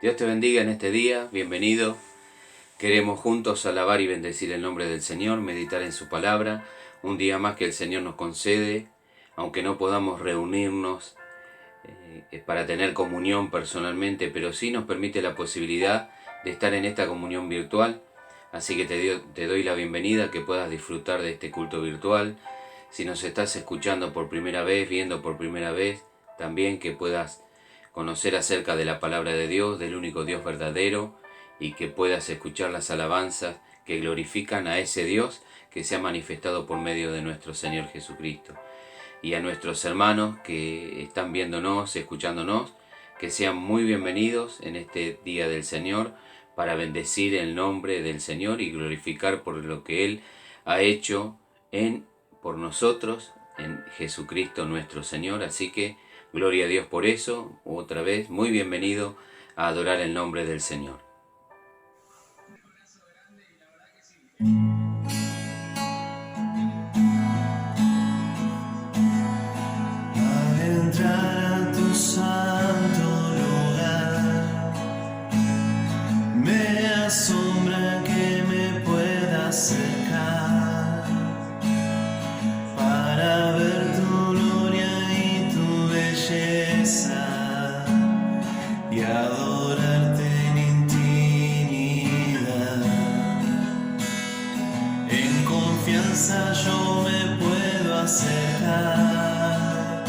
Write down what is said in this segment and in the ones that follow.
Dios te bendiga en este día, bienvenido. Queremos juntos alabar y bendecir el nombre del Señor, meditar en su palabra, un día más que el Señor nos concede, aunque no podamos reunirnos para tener comunión personalmente, pero sí nos permite la posibilidad de estar en esta comunión virtual. Así que te doy la bienvenida, que puedas disfrutar de este culto virtual. Si nos estás escuchando por primera vez, viendo por primera vez, también que puedas conocer acerca de la palabra de Dios, del único Dios verdadero, y que puedas escuchar las alabanzas que glorifican a ese Dios que se ha manifestado por medio de nuestro Señor Jesucristo. Y a nuestros hermanos que están viéndonos, escuchándonos, que sean muy bienvenidos en este día del Señor, para bendecir el nombre del Señor y glorificar por lo que Él ha hecho por nosotros, en Jesucristo nuestro Señor. Así que gloria a Dios por eso. Otra vez, muy bienvenido a adorar el nombre del Señor. Al entrar a tu santo lugar, me asombra que me pueda acercar para ver tu gloria y tu belleza y adorarte en intimidad. En confianza yo me puedo acercar,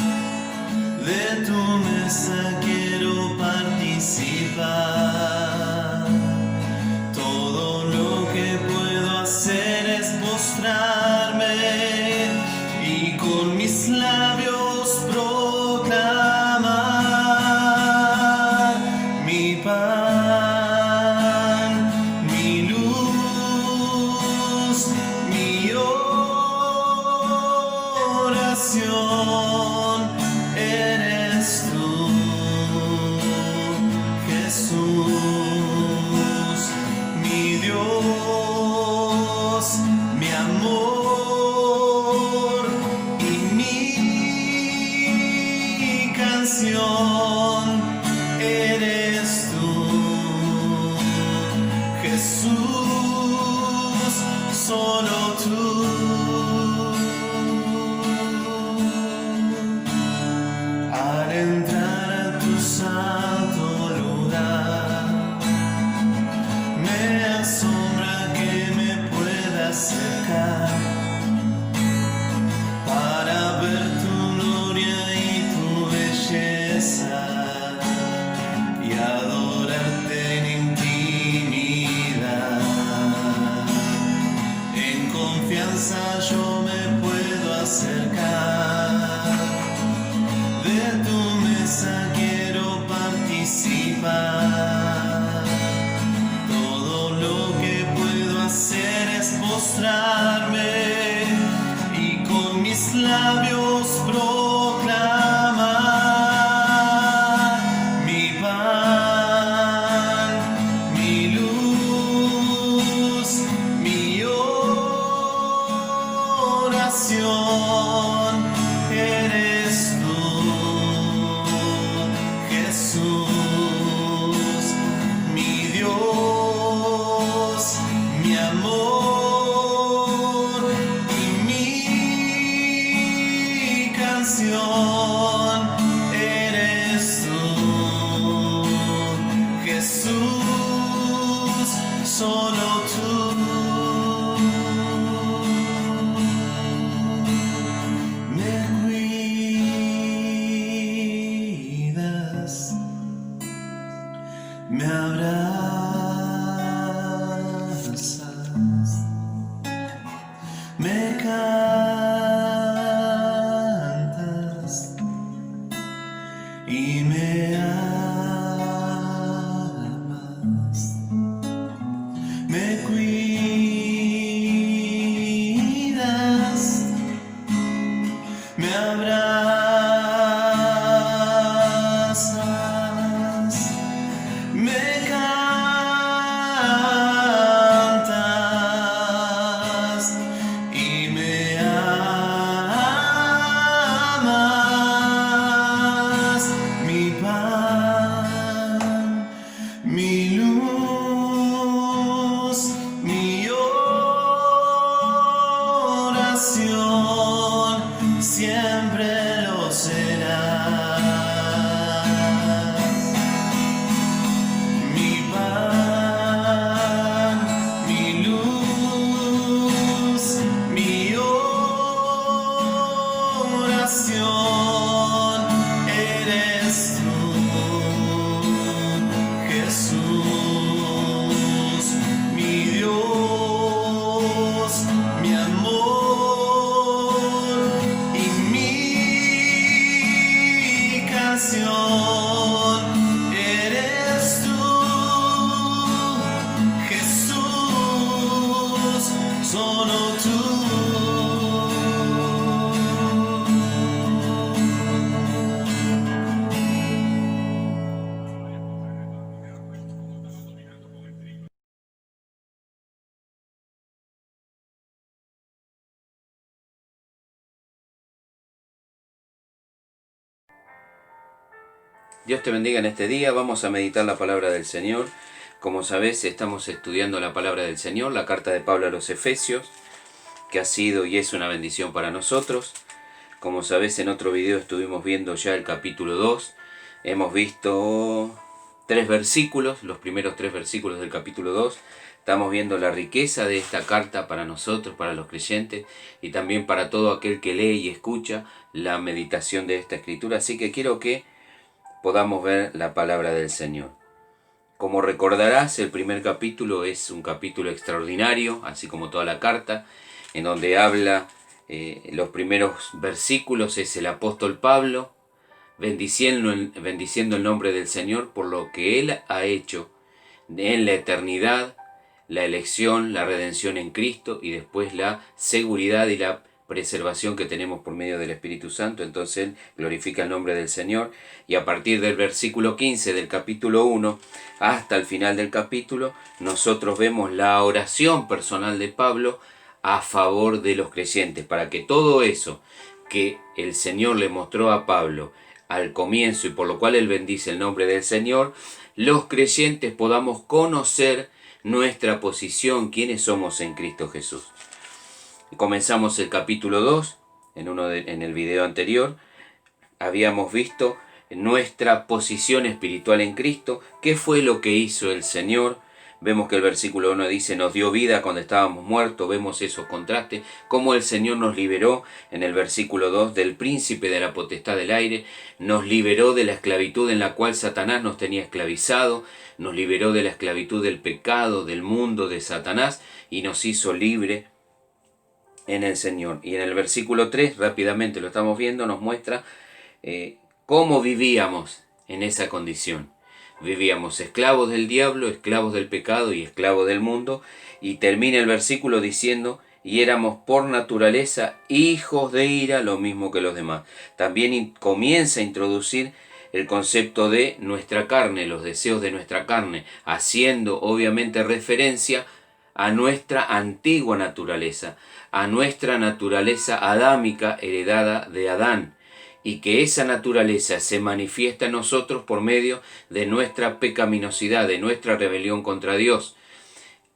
de tu mesa quiero participar. Todo lo que puedo hacer es mostrarme y con mis labios proclamar mi pan, mi luz, mi oración. Eres tú, Jesús, mi Dios, mi amor y mi canción. Eres tú, Jesús, solo tú. Al entrar a tu santo lugar, me asombra que me pueda acercar para ver tu gloria y tu belleza y adorarte en intimidad. En confianza yo me puedo acercar, de tu mesa quiero participar. Todo lo que puedo hacer es mostrarme y con mis labios proclamar mi pan, mi luz, mi oración. Eres tú, Jesús, mi Dios, mi amor y mi canción. Eres tú, Jesús, solo tú. Me cuidas, me abrazas, me cantas y me amas. Me Dios te bendiga en este día. Vamos a meditar la palabra del Señor. Como sabes, estamos estudiando la palabra del Señor, la carta de Pablo a los Efesios, que ha sido y es una bendición para nosotros. Como sabes, en otro video estuvimos viendo ya el capítulo 2. Hemos visto 3 versículos, los primeros 3 versículos del capítulo 2. Estamos viendo la riqueza de esta carta para nosotros, para los creyentes, y también para todo aquel que lee y escucha la meditación de esta escritura. Así que quiero que podamos ver la palabra del Señor. Como recordarás, el primer capítulo es un capítulo extraordinario, así como toda la carta, en donde habla, los primeros versículos es el apóstol Pablo bendiciendo el nombre del Señor por lo que Él ha hecho en la eternidad, la elección, la redención en Cristo y después la seguridad y la preservación que tenemos por medio del Espíritu Santo. Entonces él glorifica el nombre del Señor, y a partir del versículo 15 del capítulo 1 hasta el final del capítulo nosotros vemos la oración personal de Pablo a favor de los creyentes, para que todo eso que el Señor le mostró a Pablo al comienzo y por lo cual él bendice el nombre del Señor, los creyentes podamos conocer nuestra posición, quiénes somos en Cristo Jesús. Comenzamos el capítulo 2, en el video anterior, habíamos visto nuestra posición espiritual en Cristo, qué fue lo que hizo el Señor. Vemos que el versículo 1 dice, nos dio vida cuando estábamos muertos, vemos esos contrastes, cómo el Señor nos liberó en el versículo 2 del príncipe de la potestad del aire, nos liberó de la esclavitud en la cual Satanás nos tenía esclavizado, nos liberó de la esclavitud del pecado, del mundo, de Satanás, y nos hizo libre en el Señor. Y en el versículo 3, rápidamente lo estamos viendo, nos muestra cómo vivíamos en esa condición. Vivíamos esclavos del diablo, esclavos del pecado y esclavos del mundo. Y termina el versículo diciendo, y éramos por naturaleza hijos de ira, lo mismo que los demás. También comienza a introducir el concepto de nuestra carne, los deseos de nuestra carne, haciendo obviamente referencia a nuestra antigua naturaleza, a nuestra naturaleza adámica heredada de Adán, y que esa naturaleza se manifiesta en nosotros por medio de nuestra pecaminosidad, de nuestra rebelión contra Dios.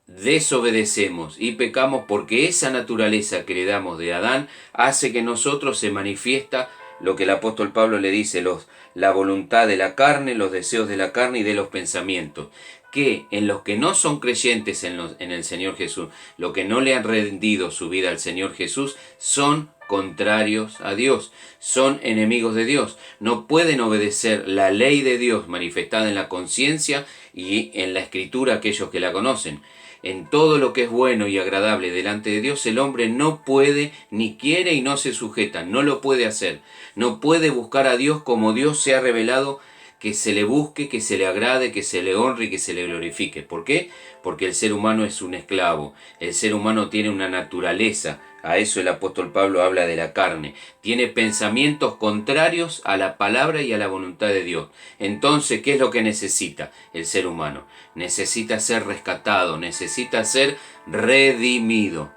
Desobedecemos y pecamos porque esa naturaleza que heredamos de Adán hace que en nosotros se manifiesta lo que el apóstol Pablo le dice, la voluntad de la carne, los deseos de la carne y de los pensamientos, que en los que no son creyentes en el Señor Jesús, los que no le han rendido su vida al Señor Jesús, son contrarios a Dios, son enemigos de Dios, no pueden obedecer la ley de Dios manifestada en la conciencia y en la Escritura aquellos que la conocen. En todo lo que es bueno y agradable delante de Dios, el hombre no puede, ni quiere y no se sujeta, no lo puede hacer. No puede buscar a Dios como Dios se ha revelado, que se le busque, que se le agrade, que se le honre y que se le glorifique. ¿Por qué? Porque el ser humano es un esclavo, el ser humano tiene una naturaleza. A eso el apóstol Pablo habla de la carne. Tiene pensamientos contrarios a la palabra y a la voluntad de Dios. Entonces, ¿qué es lo que necesita el ser humano? Necesita ser rescatado, necesita ser redimido.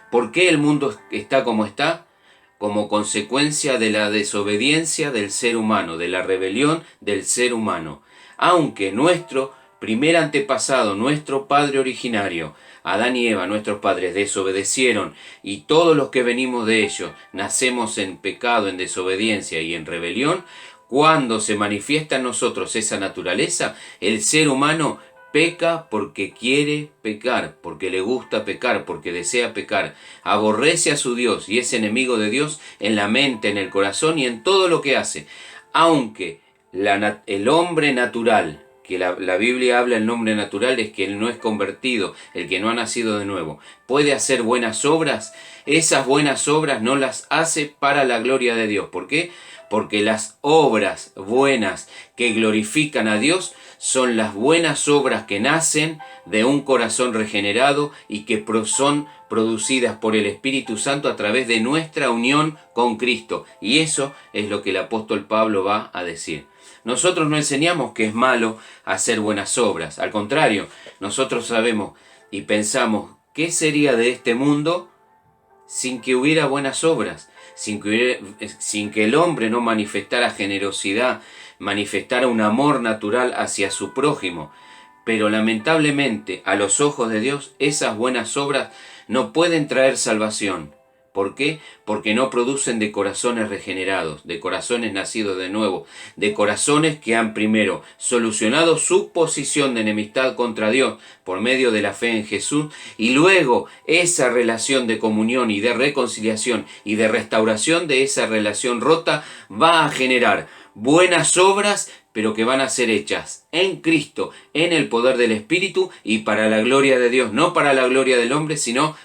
¿Por qué el mundo está como está? Como consecuencia de la desobediencia del ser humano, de la rebelión del ser humano. Aunque nuestro primer antepasado, nuestro padre originario, Adán y Eva, nuestros padres, desobedecieron, y todos los que venimos de ellos nacemos en pecado, en desobediencia y en rebelión, cuando se manifiesta en nosotros esa naturaleza, el ser humano peca porque quiere pecar, porque le gusta pecar, porque desea pecar, aborrece a su Dios y es enemigo de Dios en la mente, en el corazón y en todo lo que hace. Aunque el hombre natural, que la Biblia habla el hombre natural, es que él no es convertido, el que no ha nacido de nuevo, puede hacer buenas obras, esas buenas obras no las hace para la gloria de Dios. ¿Por qué? Porque las obras buenas que glorifican a Dios son las buenas obras que nacen de un corazón regenerado y que son producidas por el Espíritu Santo a través de nuestra unión con Cristo. Y eso es lo que el apóstol Pablo va a decir. Nosotros no enseñamos que es malo hacer buenas obras. Al contrario, nosotros sabemos y pensamos, ¿qué sería de este mundo sin que hubiera buenas obras, sin que el hombre no manifestara generosidad, manifestara un amor natural hacia su prójimo. Pero lamentablemente, a los ojos de Dios, esas buenas obras no pueden traer salvación. ¿Por qué? Porque no producen de corazones regenerados, de corazones nacidos de nuevo, de corazones que han primero solucionado su posición de enemistad contra Dios por medio de la fe en Jesús, y luego esa relación de comunión y de reconciliación y de restauración de esa relación rota va a generar buenas obras, pero que van a ser hechas en Cristo, en el poder del Espíritu y para la gloria de Dios, no para la gloria del hombre, sino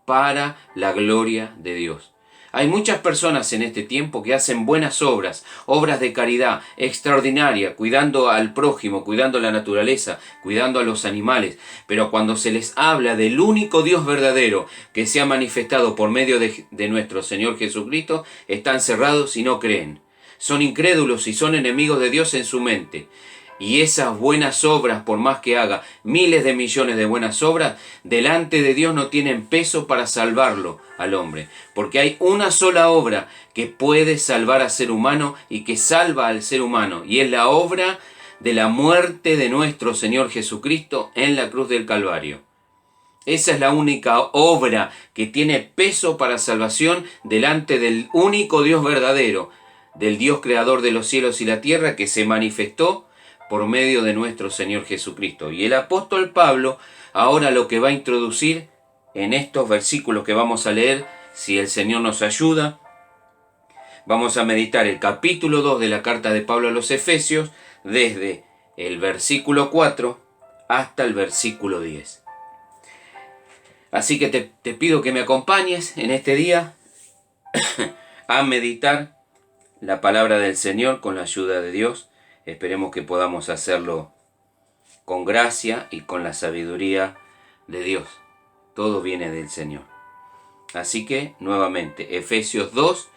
para la gloria de Dios. Hay muchas personas en este tiempo que hacen buenas obras, obras de caridad extraordinaria, cuidando al prójimo, cuidando la naturaleza, cuidando a los animales, pero cuando se les habla del único Dios verdadero que se ha manifestado por medio de nuestro Señor Jesucristo, están cerrados y no creen. Son incrédulos y son enemigos de Dios en su mente. Y esas buenas obras, por más que haga miles de millones de buenas obras, delante de Dios no tienen peso para salvarlo al hombre. Porque hay una sola obra que puede salvar al ser humano y que salva al ser humano. Y es la obra de la muerte de nuestro Señor Jesucristo en la cruz del Calvario. Esa es la única obra que tiene peso para salvación delante del único Dios verdadero, del Dios creador de los cielos y la tierra, que se manifestó por medio de nuestro Señor Jesucristo. Y el apóstol Pablo ahora lo que va a introducir en estos versículos que vamos a leer, si el Señor nos ayuda, vamos a meditar el capítulo 2 de la carta de Pablo a los Efesios, desde el versículo 4 hasta el versículo 10. Así que te pido que me acompañes en este día a meditar la palabra del Señor con la ayuda de Dios. Esperemos que podamos hacerlo con gracia y con la sabiduría de Dios. Todo viene del Señor. Así que, nuevamente, Efesios 2,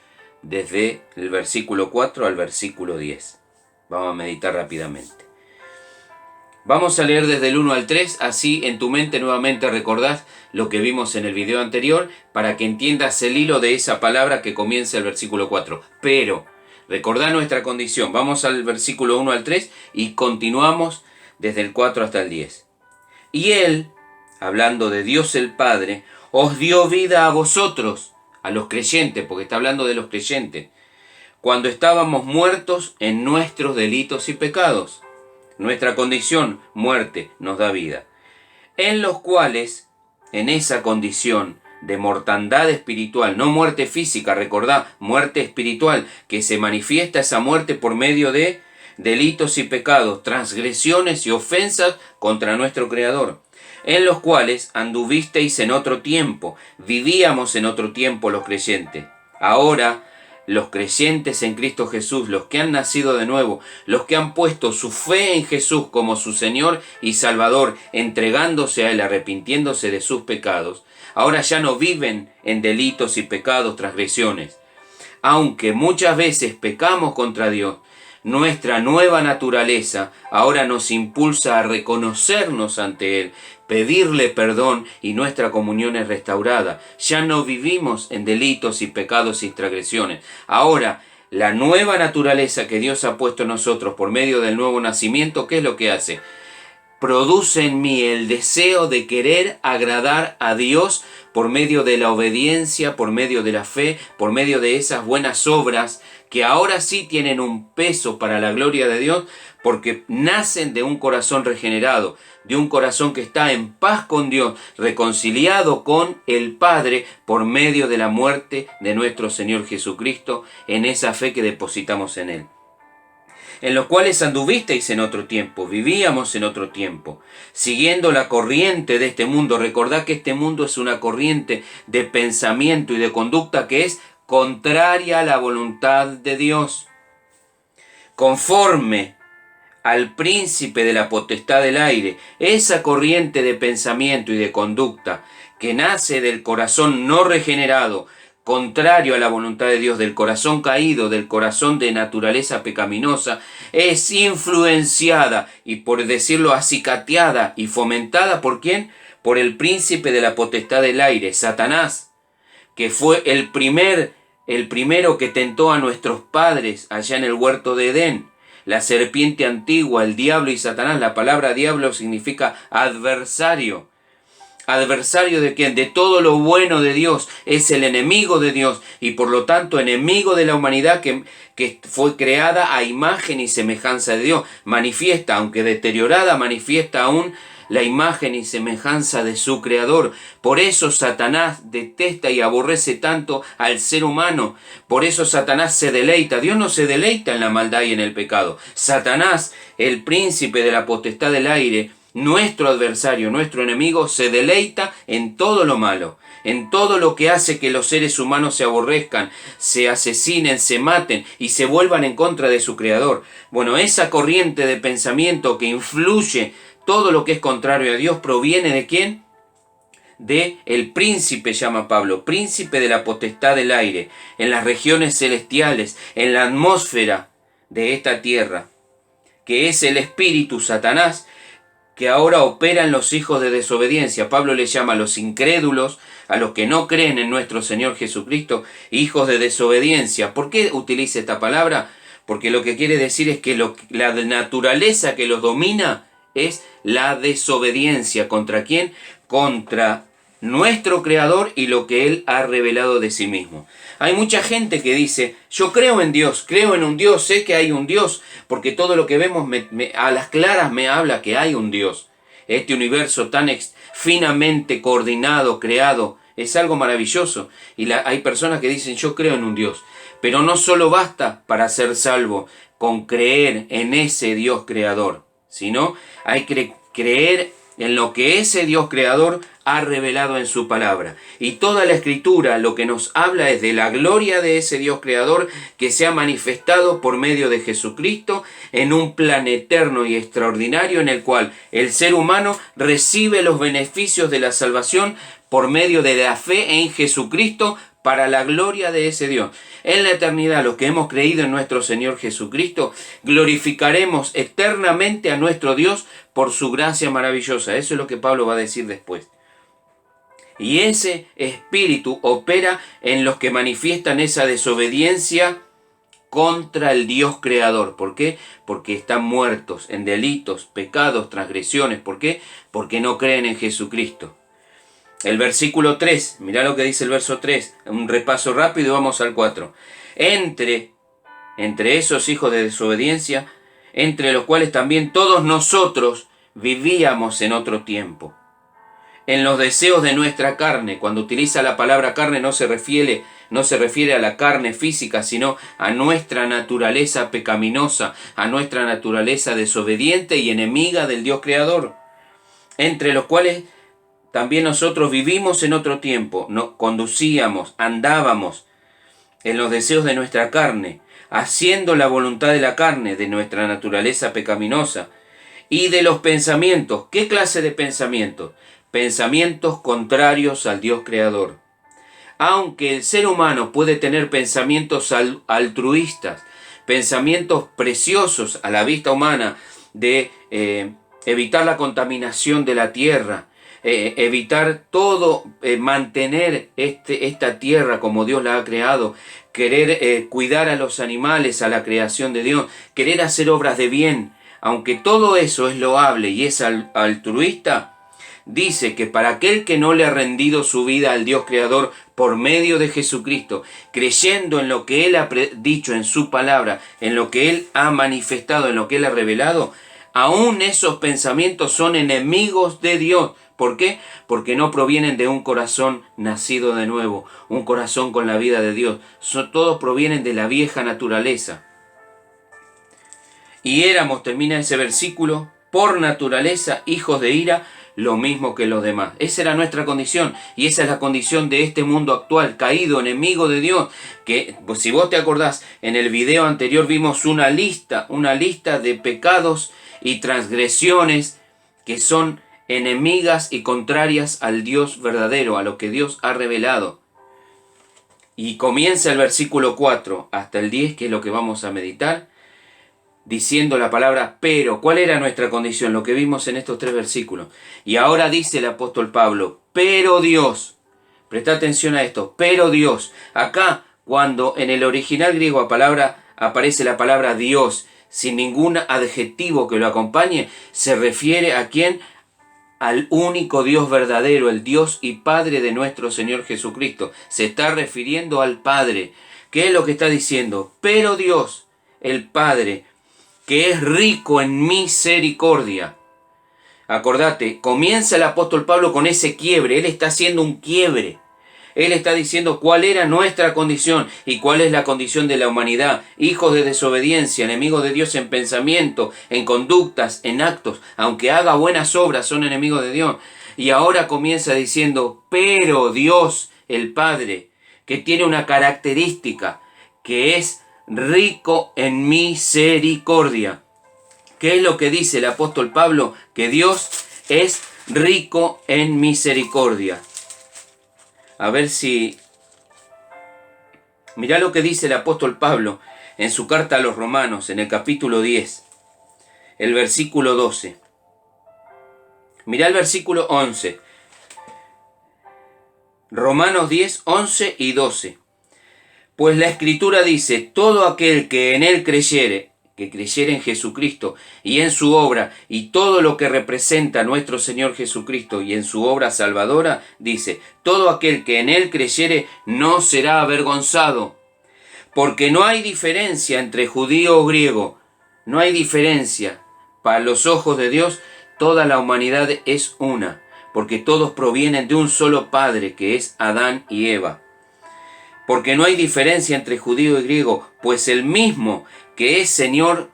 desde el versículo 4 al versículo 10. Vamos a meditar rápidamente. Vamos a leer desde el 1 al 3, así en tu mente nuevamente recordás lo que vimos en el video anterior, para que entiendas el hilo de esa palabra que comienza el versículo 4. Pero recordá nuestra condición. Vamos al versículo 1 al 3 y continuamos desde el 4 hasta el 10. Y Él, hablando de Dios el Padre, os dio vida a vosotros, a los creyentes, porque está hablando de los creyentes, cuando estábamos muertos en nuestros delitos y pecados. Nuestra condición, muerte, nos da vida. En los cuales, en esa condición de mortandad espiritual, no muerte física, recordá, muerte espiritual, que se manifiesta esa muerte por medio de delitos y pecados, transgresiones y ofensas contra nuestro Creador, en los cuales anduvisteis en otro tiempo, vivíamos en otro tiempo los creyentes. Ahora, los creyentes en Cristo Jesús, los que han nacido de nuevo, los que han puesto su fe en Jesús como su Señor y Salvador, entregándose a Él, arrepintiéndose de sus pecados, ahora ya no viven en delitos y pecados, transgresiones. Aunque muchas veces pecamos contra Dios, nuestra nueva naturaleza ahora nos impulsa a reconocernos ante Él, pedirle perdón, y nuestra comunión es restaurada. Ya no vivimos en delitos y pecados y transgresiones. Ahora, la nueva naturaleza que Dios ha puesto en nosotros por medio del nuevo nacimiento, ¿qué es lo que hace? Produce en mí el deseo de querer agradar a Dios por medio de la obediencia, por medio de la fe, por medio de esas buenas obras que ahora sí tienen un peso para la gloria de Dios, porque nacen de un corazón regenerado, de un corazón que está en paz con Dios, reconciliado con el Padre por medio de la muerte de nuestro Señor Jesucristo, en esa fe que depositamos en Él. En los cuales anduvisteis en otro tiempo, vivíamos en otro tiempo, siguiendo la corriente de este mundo. Recordad que este mundo es una corriente de pensamiento y de conducta que es contraria a la voluntad de Dios, conforme al príncipe de la potestad del aire, esa corriente de pensamiento y de conducta que nace del corazón no regenerado, contrario a la voluntad de Dios, del corazón caído, del corazón de naturaleza pecaminosa, es influenciada y, por decirlo, acicateada y fomentada ¿por quién? Por el príncipe de la potestad del aire, Satanás, que fue el primero que tentó a nuestros padres allá en el huerto de Edén. La serpiente antigua, el diablo y Satanás. La palabra diablo significa adversario. ¿Adversario de quién? De todo lo bueno de Dios. Es el enemigo de Dios y por lo tanto enemigo de la humanidad que fue creada a imagen y semejanza de Dios. Manifiesta, aunque deteriorada, manifiesta aún la imagen y semejanza de su creador. Por eso Satanás detesta y aborrece tanto al ser humano. Por eso Satanás se deleita. Dios no se deleita en la maldad y en el pecado. Satanás, el príncipe de la potestad del aire, nuestro adversario, nuestro enemigo, se deleita en todo lo malo, en todo lo que hace que los seres humanos se aborrezcan, se asesinen, se maten y se vuelvan en contra de su creador. Bueno, esa corriente de pensamiento que influye todo lo que es contrario a Dios proviene ¿de quién? De el príncipe, llama Pablo, príncipe de la potestad del aire, en las regiones celestiales, en la atmósfera de esta tierra, que es el espíritu Satanás, que ahora opera en los hijos de desobediencia. Pablo le llama a los incrédulos, a los que no creen en nuestro Señor Jesucristo, hijos de desobediencia. ¿Por qué utiliza esta palabra? Porque lo que quiere decir es que la naturaleza que los domina es la desobediencia. ¿Contra quién? Contra nuestro Creador y lo que Él ha revelado de sí mismo. Hay mucha gente que dice, yo creo en Dios, creo en un Dios, sé que hay un Dios, porque todo lo que vemos a las claras me habla que hay un Dios. Este universo tan finamente coordinado, creado, es algo maravilloso. Y hay personas que dicen, yo creo en un Dios. Pero no solo basta para ser salvo con creer en ese Dios creador, sino hay que creer en lo que ese Dios creador ha revelado en su palabra. Y toda la escritura lo que nos habla es de la gloria de ese Dios creador que se ha manifestado por medio de Jesucristo en un plan eterno y extraordinario en el cual el ser humano recibe los beneficios de la salvación por medio de la fe en Jesucristo para la gloria de ese Dios. En la eternidad, los que hemos creído en nuestro Señor Jesucristo, glorificaremos eternamente a nuestro Dios por su gracia maravillosa. Eso es lo que Pablo va a decir después. Y ese espíritu opera en los que manifiestan esa desobediencia contra el Dios creador. ¿Por qué? Porque están muertos en delitos, pecados, transgresiones. ¿Por qué? Porque no creen en Jesucristo. El versículo 3, mirá lo que dice el verso 3, un repaso rápido y vamos al 4. Entre esos hijos de desobediencia, entre los cuales también todos nosotros vivíamos en otro tiempo, en los deseos de nuestra carne. Cuando utiliza la palabra carne no se refiere a la carne física, sino a nuestra naturaleza pecaminosa, a nuestra naturaleza desobediente y enemiga del Dios creador, entre los cuales también nosotros vivimos en otro tiempo, conducíamos, andábamos en los deseos de nuestra carne, haciendo la voluntad de la carne, de nuestra naturaleza pecaminosa, y de los pensamientos. ¿Qué clase de pensamientos? Pensamientos contrarios al Dios creador. Aunque el ser humano puede tener pensamientos altruistas, pensamientos preciosos a la vista humana de evitar la contaminación de la tierra, evitar todo, mantener esta tierra como Dios la ha creado, querer cuidar a los animales, a la creación de Dios, querer hacer obras de bien, aunque todo eso es loable y es altruista, dice que para aquel que no le ha rendido su vida al Dios creador por medio de Jesucristo, creyendo en lo que Él ha dicho en su palabra, en lo que Él ha manifestado, en lo que Él ha revelado, aún esos pensamientos son enemigos de Dios. ¿Por qué? Porque no provienen de un corazón nacido de nuevo, un corazón con la vida de Dios. Todos provienen de la vieja naturaleza. Y éramos, termina ese versículo, por naturaleza hijos de ira, lo mismo que los demás. Esa era nuestra condición y esa es la condición de este mundo actual, caído, enemigo de Dios. Que, pues, si vos te acordás, en el video anterior vimos una lista de pecados y transgresiones que son enemigas y contrarias al Dios verdadero, a lo que Dios ha revelado. Y comienza el versículo 4 hasta el 10, que es lo que vamos a meditar, diciendo la palabra pero. ¿Cuál era nuestra condición? Lo que vimos en estos 3 versículos. Y ahora dice el apóstol Pablo, pero Dios, Presta atención a esto. Pero Dios. Acá, cuando en el original griego aparece la palabra Dios sin ningún adjetivo que lo acompañe, se refiere a quién? Al único Dios verdadero, el Dios y Padre de nuestro Señor Jesucristo. Se está refiriendo al Padre. ¿Qué es lo que está diciendo? Pero Dios, el Padre, que es rico en misericordia. Acordate, comienza el apóstol Pablo con ese quiebre. Él está haciendo un quiebre. Él está diciendo cuál era nuestra condición y cuál es la condición de la humanidad. Hijos de desobediencia, enemigos de Dios en pensamiento, en conductas, en actos. Aunque haga buenas obras, son enemigos de Dios. Y ahora comienza diciendo, pero Dios, el Padre, que tiene una característica, que es rico en misericordia. ¿Qué es lo que dice el apóstol Pablo? Que Dios es rico en misericordia. A ver si... Mirá lo que dice el apóstol Pablo en su carta a los Romanos, en el capítulo 10, el versículo 12. Mirá el versículo 11. Romanos 10, 11 y 12. Pues la Escritura dice, todo aquel que en él creyere, que creyere en Jesucristo y en su obra y todo lo que representa a nuestro Señor Jesucristo y en su obra salvadora, dice, todo aquel que en él creyere no será avergonzado, porque no hay diferencia entre judío o griego, no hay diferencia. Para los ojos de Dios, toda la humanidad es una, porque todos provienen de un solo Padre, que es Adán y Eva. Porque no hay diferencia entre judío y griego, pues el mismo que es Señor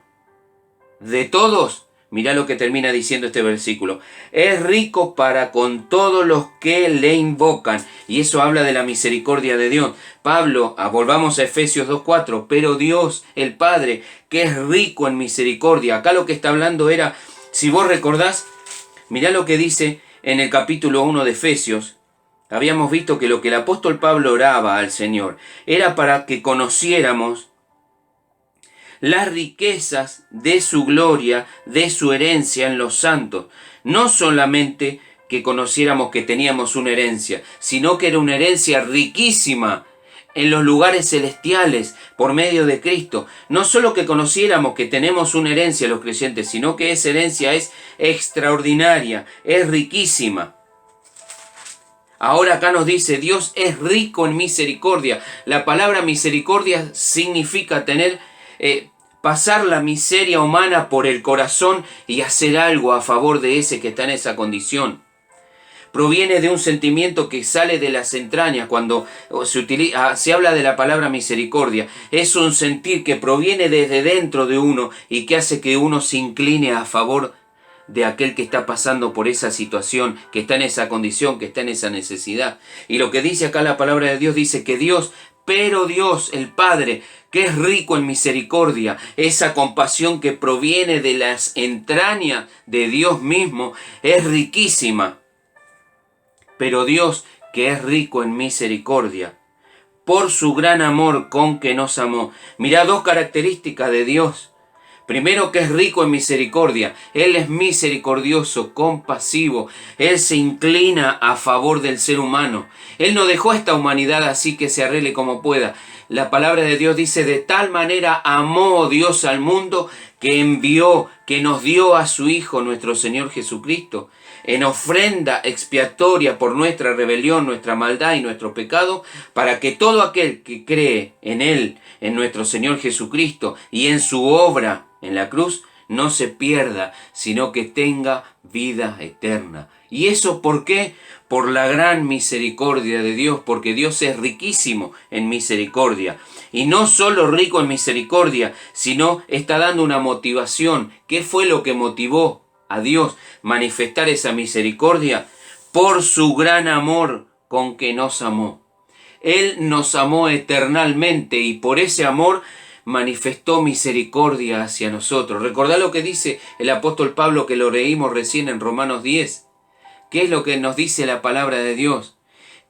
de todos, mirá lo que termina diciendo este versículo, es rico para con todos los que le invocan. Y eso habla de la misericordia de Dios. Pablo, volvamos a Efesios 2:4, pero Dios, el Padre, que es rico en misericordia. Acá lo que está hablando era, si vos recordás, mirá lo que dice en el capítulo 1 de Efesios. Habíamos visto que lo que el apóstol Pablo oraba al Señor era para que conociéramos las riquezas de su gloria, de su herencia en los santos. No solamente que conociéramos que teníamos una herencia, sino que era una herencia riquísima en los lugares celestiales por medio de Cristo. No solo que conociéramos que tenemos una herencia los creyentes, sino que esa herencia es extraordinaria, es riquísima. Ahora acá nos dice, Dios es rico en misericordia. La palabra misericordia significa pasar la miseria humana por el corazón y hacer algo a favor de ese que está en esa condición. Proviene de un sentimiento que sale de las entrañas cuando se habla de la palabra misericordia. Es un sentir que proviene desde dentro de uno y que hace que uno se incline a favor de aquel que está pasando por esa situación, que está en esa condición, que está en esa necesidad. Y lo que dice acá la palabra de Dios dice que Dios, pero Dios, el Padre, que es rico en misericordia, esa compasión que proviene de las entrañas de Dios mismo, es riquísima. Pero Dios, que es rico en misericordia, por su gran amor con que nos amó. Mirá dos características de Dios. Primero, que es rico en misericordia. Él es misericordioso, compasivo. Él se inclina a favor del ser humano. Él no dejó a esta humanidad así que se arregle como pueda. La palabra de Dios dice, de tal manera amó Dios al mundo que envió, que nos dio a su Hijo, nuestro Señor Jesucristo, en ofrenda expiatoria por nuestra rebelión, nuestra maldad y nuestro pecado, para que todo aquel que cree en Él, en nuestro Señor Jesucristo y en su obra en la cruz, no se pierda, sino que tenga vida eterna. ¿Y eso por qué? Por la gran misericordia de Dios, porque Dios es riquísimo en misericordia. Y no solo rico en misericordia, sino está dando una motivación. ¿Qué fue lo que motivó a Dios manifestar esa misericordia? Por su gran amor con que nos amó. Él nos amó eternalmente y por ese amor manifestó misericordia hacia nosotros. Recordá lo que dice el apóstol Pablo, que lo leímos recién en Romanos 10. ¿Qué es lo que nos dice la palabra de Dios?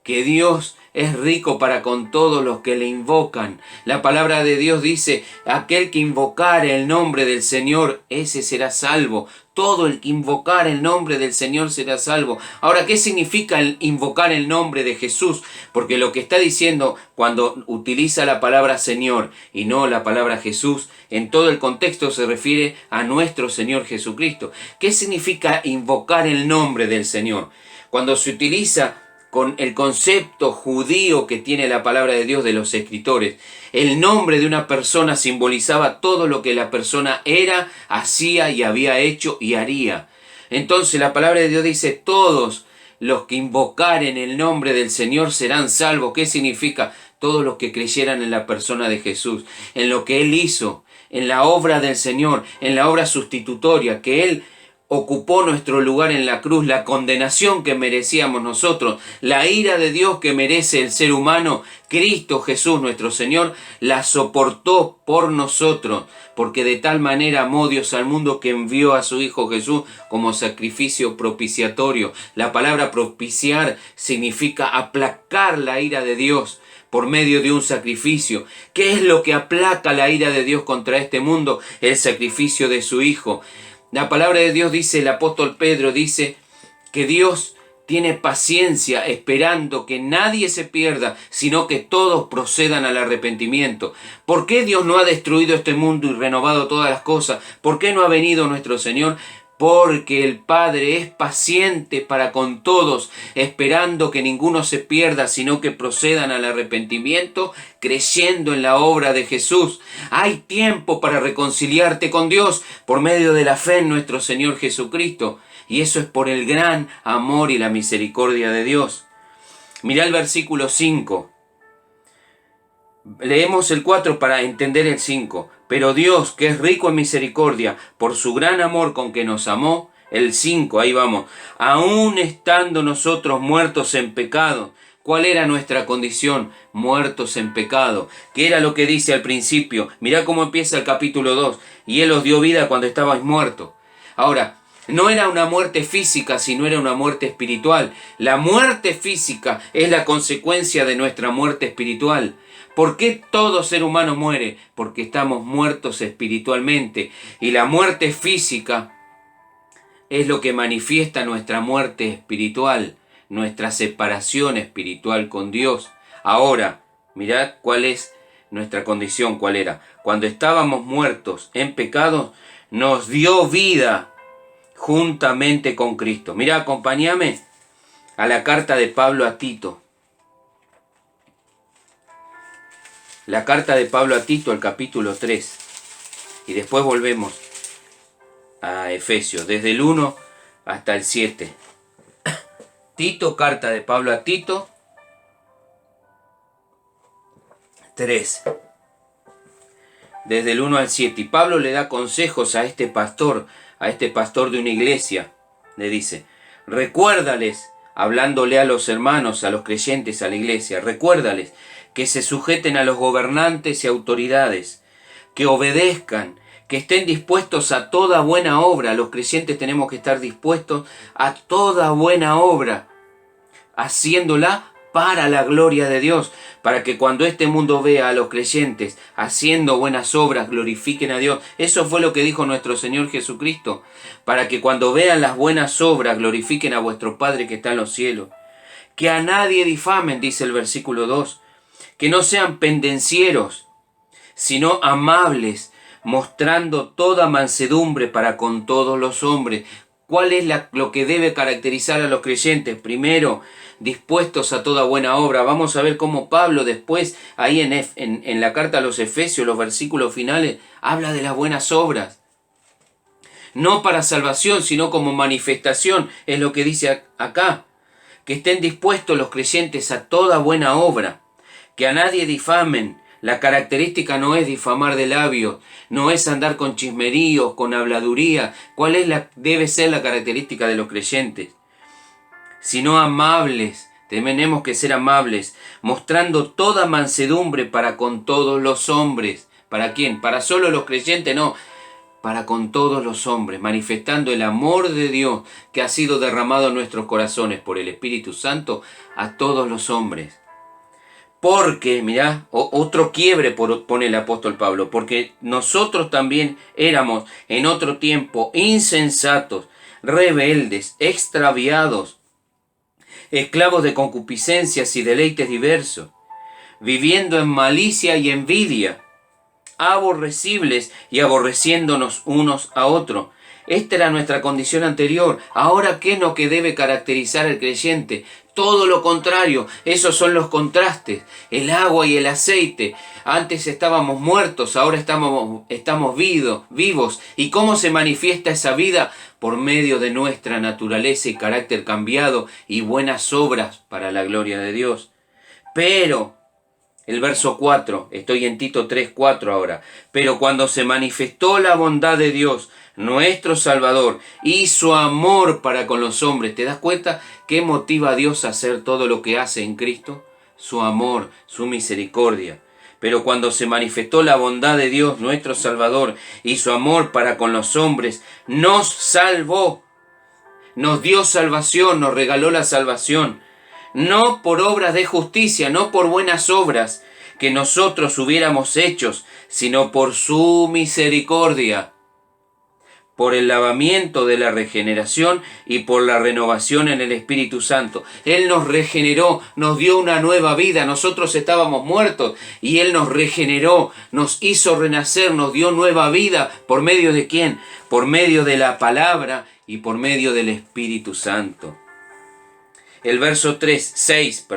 Que Dios es rico para con todos los que le invocan. La palabra de Dios dice, aquel que invocare el nombre del Señor, ese será salvo. Todo el que invocar el nombre del Señor será salvo. Ahora, ¿qué significa el invocar el nombre de Jesús? Porque lo que está diciendo cuando utiliza la palabra Señor y no la palabra Jesús, en todo el contexto se refiere a nuestro Señor Jesucristo. ¿Qué significa invocar el nombre del Señor? Cuando se utiliza con el concepto judío que tiene la palabra de Dios de los escritores, el nombre de una persona simbolizaba todo lo que la persona era, hacía y había hecho y haría. Entonces la palabra de Dios dice, todos los que invocaren el nombre del Señor serán salvos. ¿Qué significa? Todos los que creyeran en la persona de Jesús, en lo que Él hizo, en la obra del Señor, en la obra sustitutoria, que Él ocupó nuestro lugar en la cruz, la condenación que merecíamos nosotros, la ira de Dios que merece el ser humano, Cristo Jesús nuestro Señor la soportó por nosotros, porque de tal manera amó Dios al mundo que envió a su Hijo Jesús como sacrificio propiciatorio. La palabra propiciar significa aplacar la ira de Dios por medio de un sacrificio. ¿Qué es lo que aplaca la ira de Dios contra este mundo? El sacrificio de su Hijo. La palabra de Dios dice, el apóstol Pedro dice que Dios tiene paciencia esperando que nadie se pierda, sino que todos procedan al arrepentimiento. ¿Por qué Dios no ha destruido este mundo y renovado todas las cosas? ¿Por qué no ha venido nuestro Señor? Porque el Padre es paciente para con todos, esperando que ninguno se pierda, sino que procedan al arrepentimiento, creyendo en la obra de Jesús. Hay tiempo para reconciliarte con Dios por medio de la fe en nuestro Señor Jesucristo. Y eso es por el gran amor y la misericordia de Dios. Mirá el versículo 5. Leemos el 4 para entender el 5. Pero Dios, que es rico en misericordia, por su gran amor con que nos amó, el 5, ahí vamos, aún estando nosotros muertos en pecado. ¿Cuál era nuestra condición? Muertos en pecado. ¿Qué era lo que dice al principio? Mirá cómo empieza el capítulo 2. Y Él os dio vida cuando estabais muertos. Ahora, no era una muerte física, sino era una muerte espiritual. La muerte física es la consecuencia de nuestra muerte espiritual. ¿Por qué todo ser humano muere? Porque estamos muertos espiritualmente. Y la muerte física es lo que manifiesta nuestra muerte espiritual, nuestra separación espiritual con Dios. Ahora, mirad cuál es nuestra condición, cuál era. Cuando estábamos muertos en pecados, nos dio vida juntamente con Cristo. Mirá, acompáñame a la carta de Pablo a Tito. La carta de Pablo a Tito, el capítulo 3. Y después volvemos a Efesios, desde el 1 hasta el 7. Tito, carta de Pablo a Tito, 3. Desde el 1 al 7. Y Pablo le da consejos a este pastor de una iglesia. Le dice, recuérdales, hablándole a los hermanos, a los creyentes, a la iglesia, recuérdales que se sujeten a los gobernantes y autoridades, que obedezcan, que estén dispuestos a toda buena obra. Los creyentes tenemos que estar dispuestos a toda buena obra, haciéndola para la gloria de Dios, para que cuando este mundo vea a los creyentes haciendo buenas obras, glorifiquen a Dios. Eso fue lo que dijo nuestro Señor Jesucristo, para que cuando vean las buenas obras, glorifiquen a vuestro Padre que está en los cielos. Que a nadie difamen, dice el versículo 2, que no sean pendencieros, sino amables, mostrando toda mansedumbre para con todos los hombres. ¿Cuál es lo que debe caracterizar a los creyentes? Primero, dispuestos a toda buena obra. Vamos a ver cómo Pablo después, ahí en la carta a los Efesios, los versículos finales, habla de las buenas obras. No para salvación, sino como manifestación, es lo que dice acá. Que estén dispuestos los creyentes a toda buena obra. Que a nadie difamen. La característica no es difamar de labios, no es andar con chismeríos, con habladuría. ¿Cuál debe ser la característica de los creyentes? Sino amables. Tenemos que ser amables, mostrando toda mansedumbre para con todos los hombres. ¿Para quién? ¿Para solo los creyentes? No, para con todos los hombres, manifestando el amor de Dios que ha sido derramado en nuestros corazones por el Espíritu Santo a todos los hombres. Porque, mirá, otro quiebre pone el apóstol Pablo, porque nosotros también éramos en otro tiempo insensatos, rebeldes, extraviados, esclavos de concupiscencias y deleites diversos, viviendo en malicia y envidia, aborrecibles y aborreciéndonos unos a otros. Esta era nuestra condición anterior. Ahora, ¿qué es lo que debe caracterizar al creyente? Todo lo contrario, esos son los contrastes, el agua y el aceite. Antes estábamos muertos, ahora estamos vivos. ¿Y cómo se manifiesta esa vida? Por medio de nuestra naturaleza y carácter cambiado y buenas obras para la gloria de Dios. Pero el verso 4, estoy en Tito 3:4 ahora. Pero cuando se manifestó la bondad de Dios, nuestro Salvador, y su amor para con los hombres, ¿te das cuenta qué motiva a Dios a hacer todo lo que hace en Cristo? Su amor, su misericordia. Pero cuando se manifestó la bondad de Dios, nuestro Salvador, y su amor para con los hombres, nos salvó, nos dio salvación, nos regaló la salvación. No por obras de justicia, no por buenas obras que nosotros hubiéramos hecho, sino por su misericordia, por el lavamiento de la regeneración y por la renovación en el Espíritu Santo. Él nos regeneró, nos dio una nueva vida. Nosotros estábamos muertos y Él nos regeneró, nos hizo renacer, nos dio nueva vida. ¿Por medio de quién? Por medio de la palabra y por medio del Espíritu Santo. El verso 6,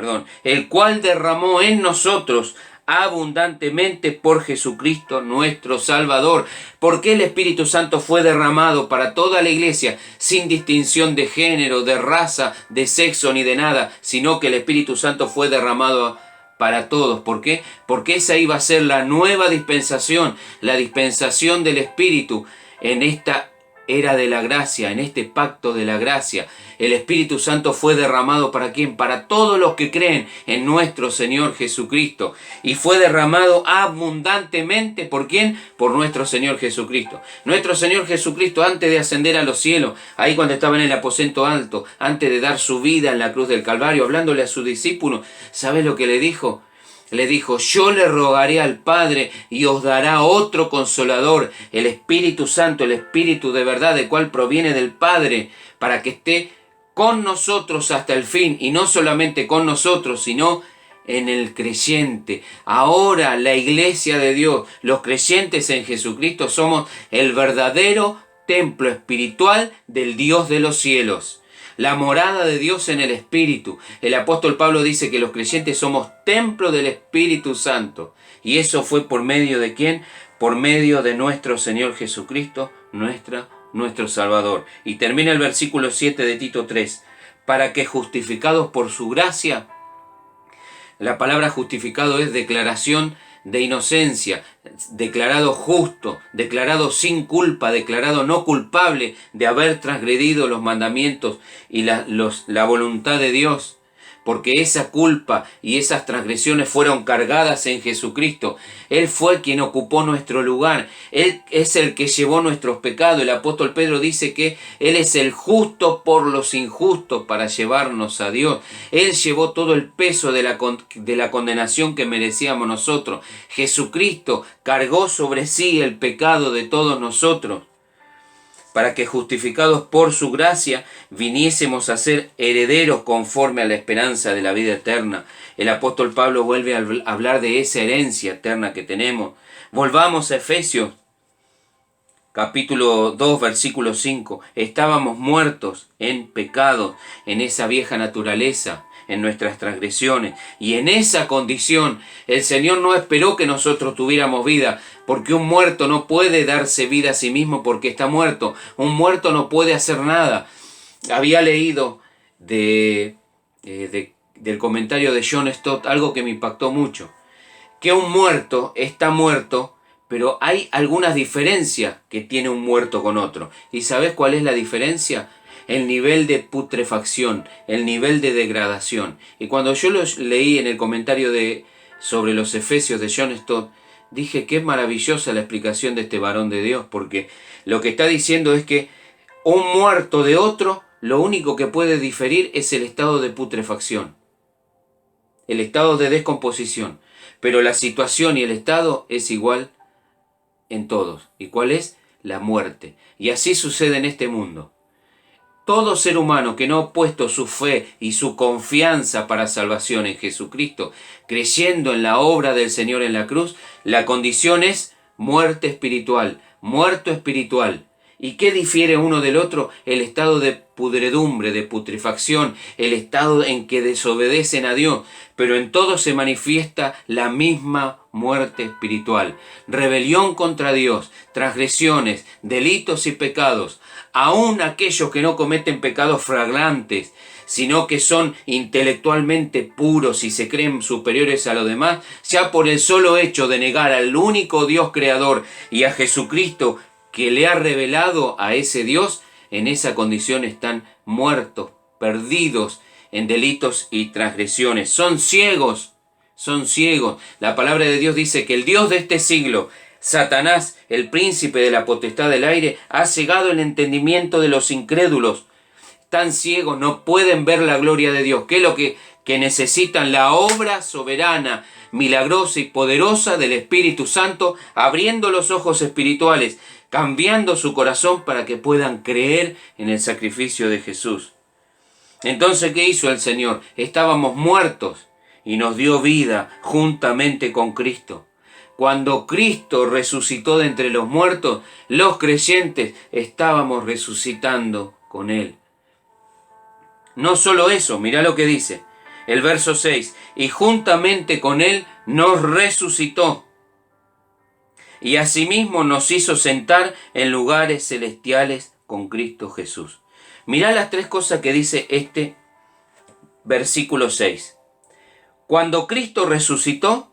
el cual derramó en nosotros abundantemente por Jesucristo nuestro Salvador. Porque el Espíritu Santo fue derramado para toda la iglesia, sin distinción de género, de raza, de sexo ni de nada, sino que el Espíritu Santo fue derramado para todos. ¿Por qué? Porque esa iba a ser la nueva dispensación, la dispensación del Espíritu en esta era de la gracia, en este pacto de la gracia. El Espíritu Santo fue derramado ¿para quién? Para todos los que creen en nuestro Señor Jesucristo. Y fue derramado abundantemente, ¿por quién? Por nuestro Señor Jesucristo. Nuestro Señor Jesucristo, antes de ascender a los cielos, ahí cuando estaba en el aposento alto, antes de dar su vida en la cruz del Calvario, hablándole a sus discípulos, ¿sabes lo que le dijo? Le dijo, yo le rogaré al Padre y os dará otro consolador, el Espíritu Santo, el Espíritu de verdad, del cual proviene del Padre, para que esté con nosotros hasta el fin, y no solamente con nosotros, sino en el creyente. Ahora la iglesia de Dios, los creyentes en Jesucristo, somos el verdadero templo espiritual del Dios de los cielos. La morada de Dios en el Espíritu. El apóstol Pablo dice que los creyentes somos templo del Espíritu Santo. Y eso fue por medio de ¿quién? Por medio de nuestro Señor Jesucristo, nuestro Salvador. Y termina el versículo 7 de Tito 3. Para que justificados por su gracia, la palabra justificado es declaración de inocencia, declarado justo, declarado sin culpa, declarado no culpable de haber transgredido los mandamientos y la voluntad de Dios. Porque esa culpa y esas transgresiones fueron cargadas en Jesucristo. Él fue quien ocupó nuestro lugar. Él es el que llevó nuestros pecados. El apóstol Pedro dice que Él es el justo por los injustos para llevarnos a Dios. Él llevó todo el peso de la condenación que merecíamos nosotros. Jesucristo cargó sobre sí el pecado de todos nosotros, para que justificados por su gracia viniésemos a ser herederos conforme a la esperanza de la vida eterna. El apóstol Pablo vuelve a hablar de esa herencia eterna que tenemos. Volvamos a Efesios, capítulo 2, versículo 5. Estábamos muertos en pecado, en esa vieja naturaleza, en nuestras transgresiones, y en esa condición el Señor no esperó que nosotros tuviéramos vida, porque un muerto no puede darse vida a sí mismo porque está muerto. Un muerto no puede hacer nada. Había leído del comentario de John Stott algo que me impactó mucho, que un muerto está muerto, pero hay algunas diferencias que tiene un muerto con otro. ¿Y sabes cuál es la diferencia? El nivel de putrefacción, el nivel de degradación. Y cuando yo lo leí en el comentario sobre los Efesios de John Stott, dije, qué maravillosa la explicación de este varón de Dios, porque lo que está diciendo es que un muerto de otro, lo único que puede diferir es el estado de putrefacción. el estado de descomposición, pero la situación y el estado es igual en todos. ¿Y cuál es? La muerte. Y así sucede en este mundo. Todo ser humano que no ha puesto su fe y su confianza para salvación en Jesucristo, creyendo en la obra del Señor en la cruz, la condición es muerte espiritual, muerto espiritual. ¿Y qué difiere uno del otro? El estado de pudredumbre, de putrefacción, el estado en que desobedecen a Dios, pero en todo se manifiesta la misma muerte espiritual, rebelión contra Dios, transgresiones, delitos y pecados, aún aquellos que no cometen pecados flagrantes, sino que son intelectualmente puros y se creen superiores a los demás, ya por el solo hecho de negar al único Dios creador y a Jesucristo que le ha revelado a ese Dios, en esa condición están muertos, perdidos en delitos y transgresiones. Son ciegos, son ciegos. La palabra de Dios dice que el Dios de este siglo, Satanás, el príncipe de la potestad del aire, ha cegado el entendimiento de los incrédulos. Están ciegos, no pueden ver la gloria de Dios. ¿Qué es lo que necesitan? La obra soberana, milagrosa y poderosa del Espíritu Santo, abriendo los ojos espirituales, cambiando su corazón para que puedan creer en el sacrificio de Jesús. Entonces, ¿qué hizo el Señor? Estábamos muertos y nos dio vida juntamente con Cristo. Cuando Cristo resucitó de entre los muertos, los creyentes estábamos resucitando con Él. No solo eso, mirá lo que dice el verso 6, y juntamente con Él nos resucitó, y asimismo nos hizo sentar en lugares celestiales con Cristo Jesús. Mirá las tres cosas que dice este versículo 6. Cuando Cristo resucitó,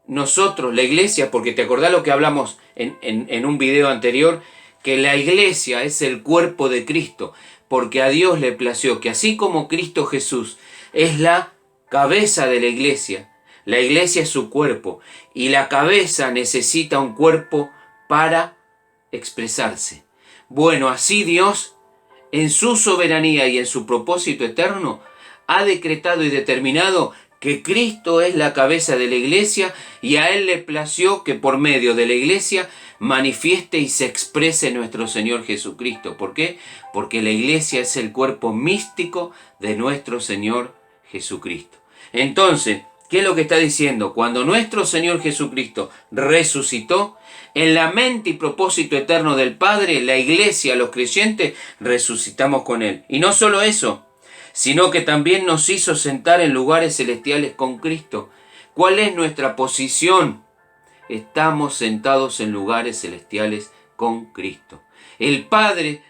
nosotros, la iglesia, porque te acordás lo que hablamos en un video anterior, que la iglesia es el cuerpo de Cristo, porque a Dios le plació que así como Cristo Jesús es la cabeza de la iglesia es su cuerpo, y la cabeza necesita un cuerpo para expresarse. Bueno, así Dios, en su soberanía y en su propósito eterno, ha decretado y determinado que Cristo es la cabeza de la iglesia, y a Él le plació que por medio de la iglesia manifieste y se exprese nuestro Señor Jesucristo. ¿Por qué? Porque la iglesia es el cuerpo místico de nuestro Señor Jesucristo. Entonces, ¿qué es lo que está diciendo? Cuando nuestro Señor Jesucristo resucitó, en la mente y propósito eterno del Padre, la iglesia, los creyentes, resucitamos con Él. Y no solo eso, sino que también nos hizo sentar en lugares celestiales con Cristo. ¿Cuál es nuestra posición? Estamos sentados en lugares celestiales con Cristo. El Padre,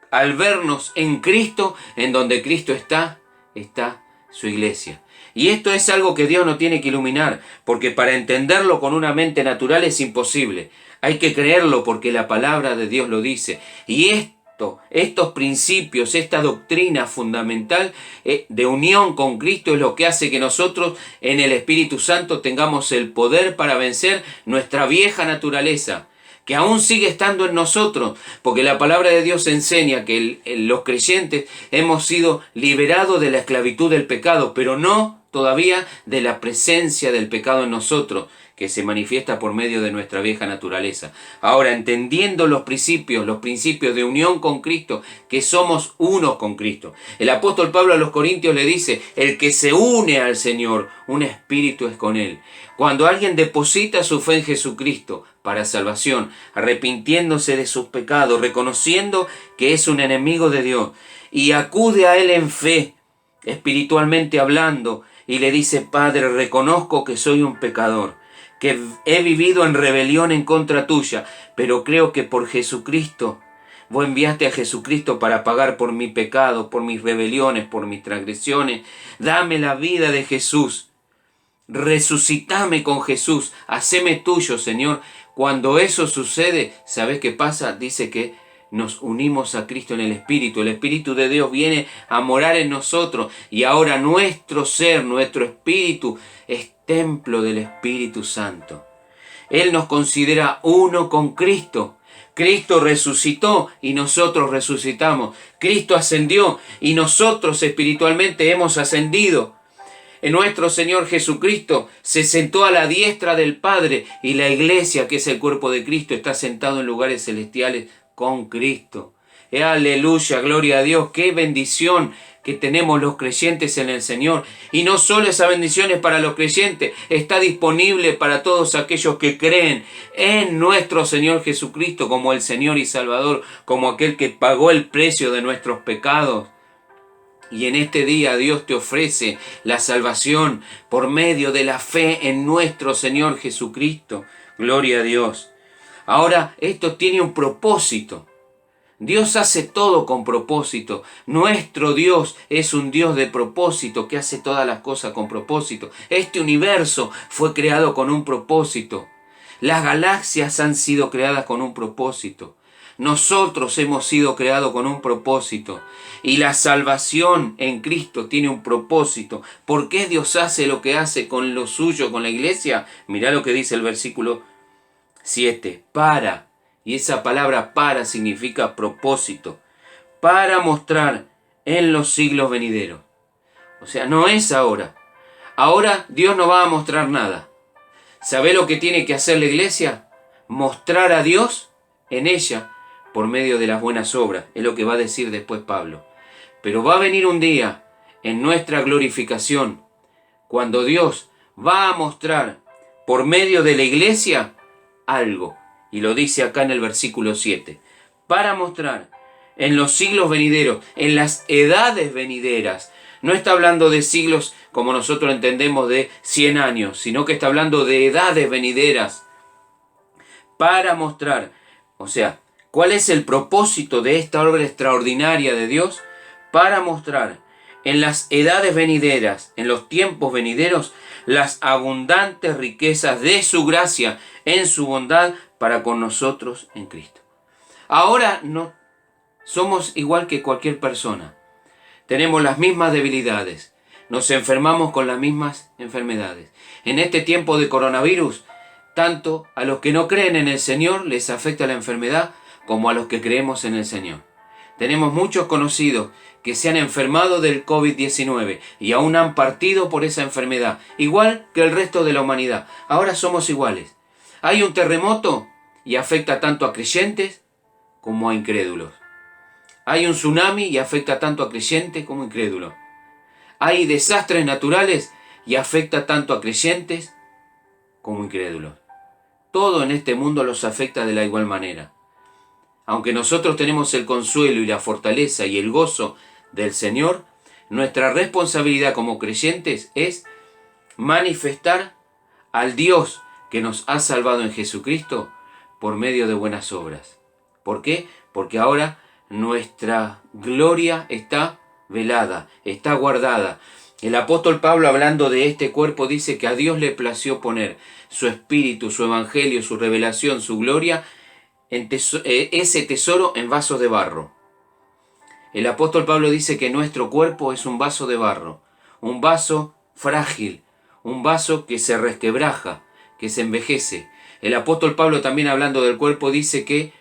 al vernos en Cristo, en donde Cristo está su iglesia. Y esto es algo que Dios no tiene que iluminar, porque para entenderlo con una mente natural es imposible. Hay que creerlo porque la palabra de Dios lo dice. Y estos principios, esta doctrina fundamental de unión con Cristo es lo que hace que nosotros en el Espíritu Santo tengamos el poder para vencer nuestra vieja naturaleza, que aún sigue estando en nosotros, porque la palabra de Dios enseña que los creyentes hemos sido liberados de la esclavitud del pecado, pero no todavía de la presencia del pecado en nosotros, que se manifiesta por medio de nuestra vieja naturaleza. Ahora, entendiendo los principios de unión con Cristo, que somos uno con Cristo. El apóstol Pablo a los Corintios le dice, el que se une al Señor, un espíritu es con Él. Cuando alguien deposita su fe en Jesucristo para salvación, arrepintiéndose de sus pecados, reconociendo que es un enemigo de Dios, y acude a Él en fe, espiritualmente hablando, y le dice, Padre, reconozco que soy un pecador, que he vivido en rebelión en contra tuya, pero creo que por Jesucristo, vos enviaste a Jesucristo para pagar por mi pecado, por mis rebeliones, por mis transgresiones. Dame la vida de Jesús, resucitame con Jesús, haceme tuyo, Señor. Cuando eso sucede, ¿sabes qué pasa? Dice que nos unimos a Cristo en el Espíritu de Dios viene a morar en nosotros, y ahora nuestro ser, nuestro espíritu es templo del Espíritu Santo. Él nos considera uno con Cristo. Cristo resucitó y nosotros resucitamos. Cristo ascendió y nosotros espiritualmente hemos ascendido. Nuestro Señor Jesucristo se sentó a la diestra del Padre y la iglesia, que es el cuerpo de Cristo, está sentado en lugares celestiales con Cristo. Aleluya, gloria a Dios, qué bendición que tenemos los creyentes en el Señor. Y no solo esa bendición es para los creyentes, está disponible para todos aquellos que creen en nuestro Señor Jesucristo como el Señor y Salvador, como aquel que pagó el precio de nuestros pecados. Y en este día Dios te ofrece la salvación por medio de la fe en nuestro Señor Jesucristo. Gloria a Dios. Ahora, esto tiene un propósito. Dios hace todo con propósito. Nuestro Dios es un Dios de propósito que hace todas las cosas con propósito. Este universo fue creado con un propósito. Las galaxias han sido creadas con un propósito. Nosotros hemos sido creados con un propósito. Y la salvación en Cristo tiene un propósito. ¿Por qué Dios hace lo que hace con lo suyo, con la iglesia? Mirá lo que dice el versículo 7. Para. Y esa palabra para significa propósito. Para mostrar en los siglos venideros. O sea, no es ahora. Ahora Dios no va a mostrar nada. ¿Sabe lo que tiene que hacer la iglesia? Mostrar a Dios en ella por medio de las buenas obras. Es lo que va a decir después Pablo. Pero va a venir un día en nuestra glorificación cuando Dios va a mostrar por medio de la iglesia algo. Y lo dice acá en el versículo 7. Para mostrar en los siglos venideros, en las edades venideras. No está hablando de siglos como nosotros entendemos de 100 años, sino que está hablando de edades venideras. Para mostrar, o sea, ¿cuál es el propósito de esta obra extraordinaria de Dios? Para mostrar en las edades venideras, en los tiempos venideros, las abundantes riquezas de su gracia en su bondad para con nosotros en Cristo. Ahora no somos igual que cualquier persona. Tenemos las mismas debilidades. Nos enfermamos con las mismas enfermedades. En este tiempo de coronavirus, tanto a los que no creen en el Señor les afecta la enfermedad como a los que creemos en el Señor. Tenemos muchos conocidos que se han enfermado del COVID-19 y aún han partido por esa enfermedad, igual que el resto de la humanidad. Ahora somos iguales. Hay un terremoto y afecta tanto a creyentes como a incrédulos. Hay un tsunami y afecta tanto a creyentes como a incrédulos. Hay desastres naturales y afecta tanto a creyentes como a incrédulos. Todo en este mundo los afecta de la igual manera. Aunque nosotros tenemos el consuelo y la fortaleza y el gozo del Señor, nuestra responsabilidad como creyentes es manifestar al Dios que nos ha salvado en Jesucristo por medio de buenas obras. ¿Por qué? Porque ahora nuestra gloria está velada, está guardada. El apóstol Pablo, hablando de este cuerpo, dice que a Dios le plació poner su espíritu, su evangelio, su revelación, su gloria, ese tesoro en vasos de barro. El apóstol Pablo dice que nuestro cuerpo es un vaso de barro, un vaso frágil, un vaso que se resquebraja, que se envejece. El apóstol Pablo, también hablando del cuerpo, dice que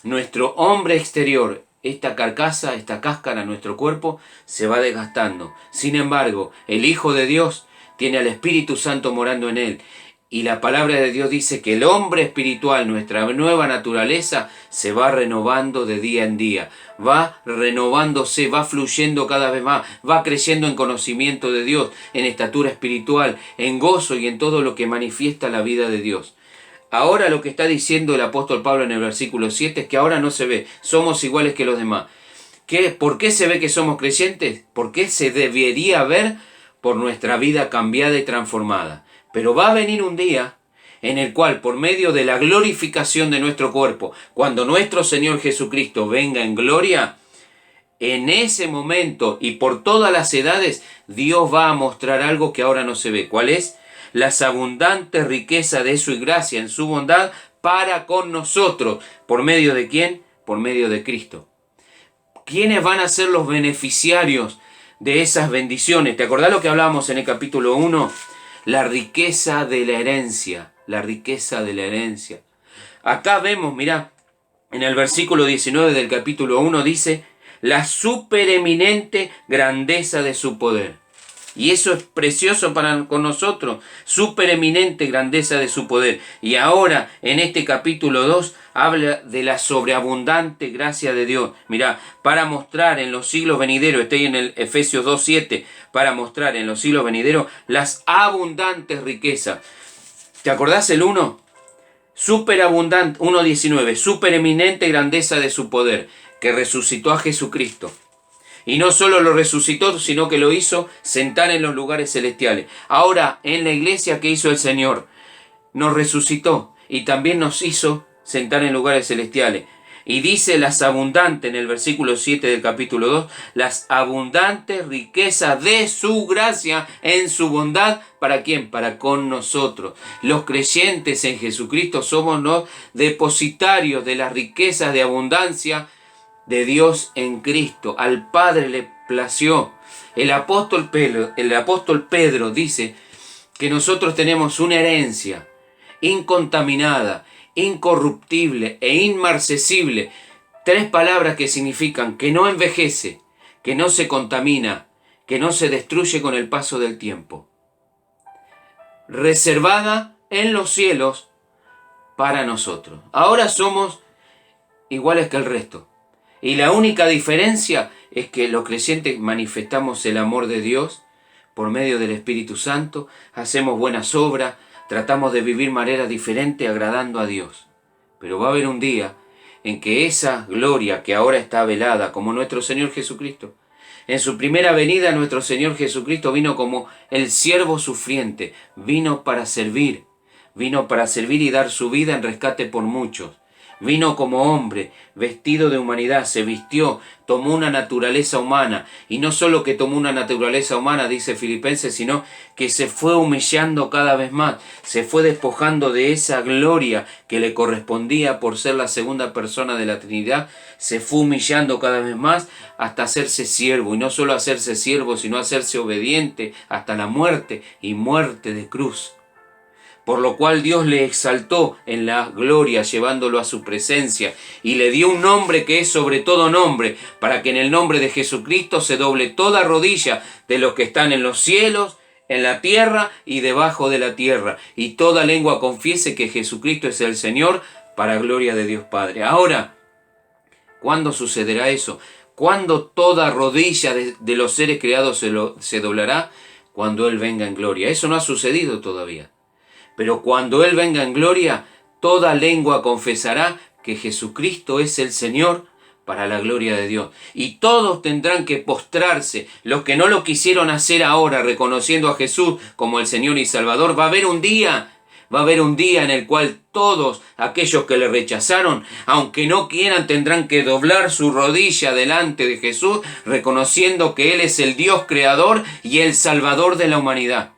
nuestro hombre exterior, esta carcasa, esta cáscara, nuestro cuerpo, se va desgastando. Sin embargo, el Hijo de Dios tiene al Espíritu Santo morando en él. Y la palabra de Dios dice que el hombre espiritual, nuestra nueva naturaleza, se va renovando de día en día. Va renovándose, va fluyendo cada vez más, va creciendo en conocimiento de Dios, en estatura espiritual, en gozo y en todo lo que manifiesta la vida de Dios. Ahora lo que está diciendo el apóstol Pablo en el versículo 7 es que ahora no se ve, somos iguales que los demás. ¿Por qué se ve que somos creyentes? ¿Por qué se debería ver? Por nuestra vida cambiada y transformada. Pero va a venir un día en el cual, por medio de la glorificación de nuestro cuerpo, cuando nuestro Señor Jesucristo venga en gloria, en ese momento y por todas las edades, Dios va a mostrar algo que ahora no se ve. ¿Cuál es? Las abundantes riquezas de su gracia en su bondad para con nosotros. ¿Por medio de quién? Por medio de Cristo. ¿Quiénes van a ser los beneficiarios de esas bendiciones? ¿Te acordás lo que hablábamos en el capítulo 1? La riqueza de la herencia, la riqueza de la herencia. Acá vemos, mirá, en el versículo 19 del capítulo 1 dice, la supereminente grandeza de su poder. Y eso es precioso con nosotros. Supereminente grandeza de su poder. Y ahora, en este capítulo 2, habla de la sobreabundante gracia de Dios. Mirá, para mostrar en los siglos venideros, estoy en el Efesios 2:7, para mostrar en los siglos venideros las abundantes riquezas. ¿Te acordás el 1? Superabundante, 1:19, supereminente grandeza de su poder, que resucitó a Jesucristo. Y no solo lo resucitó, sino que lo hizo sentar en los lugares celestiales. Ahora, en la iglesia, ¿qué hizo el Señor? Nos resucitó y también nos hizo sentar en lugares celestiales. Y dice las abundantes, en el versículo 7 del capítulo 2, las abundantes riquezas de su gracia en su bondad. ¿Para quién? Para con nosotros. Los creyentes en Jesucristo somos los depositarios de las riquezas de abundancia de Dios en Cristo. Al Padre le plació. El apóstol Pedro dice que nosotros tenemos una herencia incontaminada, incorruptible e inmarcesible. 3 palabras que significan que no envejece, que no se contamina, que no se destruye con el paso del tiempo. Reservada en los cielos para nosotros. Ahora somos iguales que el resto. Y la única diferencia es que los creyentes manifestamos el amor de Dios por medio del Espíritu Santo, hacemos buenas obras, tratamos de vivir manera diferente agradando a Dios. Pero va a haber un día en que esa gloria que ahora está velada como nuestro Señor Jesucristo, en su primera venida nuestro Señor Jesucristo vino como el siervo sufriente, vino para servir y dar su vida en rescate por muchos. Vino como hombre, vestido de humanidad, se vistió, tomó una naturaleza humana. Y no solo que tomó una naturaleza humana, dice Filipenses, sino que se fue humillando cada vez más. Se fue despojando de esa gloria que le correspondía por ser la segunda persona de la Trinidad. Se fue humillando cada vez más hasta hacerse siervo. Y no solo hacerse siervo, sino hacerse obediente hasta la muerte y muerte de cruz. Por lo cual Dios le exaltó en la gloria, llevándolo a su presencia, y le dio un nombre que es sobre todo nombre, para que en el nombre de Jesucristo se doble toda rodilla de los que están en los cielos, en la tierra y debajo de la tierra, y toda lengua confiese que Jesucristo es el Señor, para gloria de Dios Padre. Ahora, ¿cuándo sucederá eso? ¿Cuándo toda rodilla de los seres creados se doblará? Cuando Él venga en gloria. Eso no ha sucedido todavía. Pero cuando Él venga en gloria, toda lengua confesará que Jesucristo es el Señor, para la gloria de Dios. Y todos tendrán que postrarse. Los que no lo quisieron hacer ahora, reconociendo a Jesús como el Señor y Salvador, va a haber un día en el cual todos aquellos que le rechazaron, aunque no quieran, tendrán que doblar su rodilla delante de Jesús, reconociendo que Él es el Dios creador y el Salvador de la humanidad.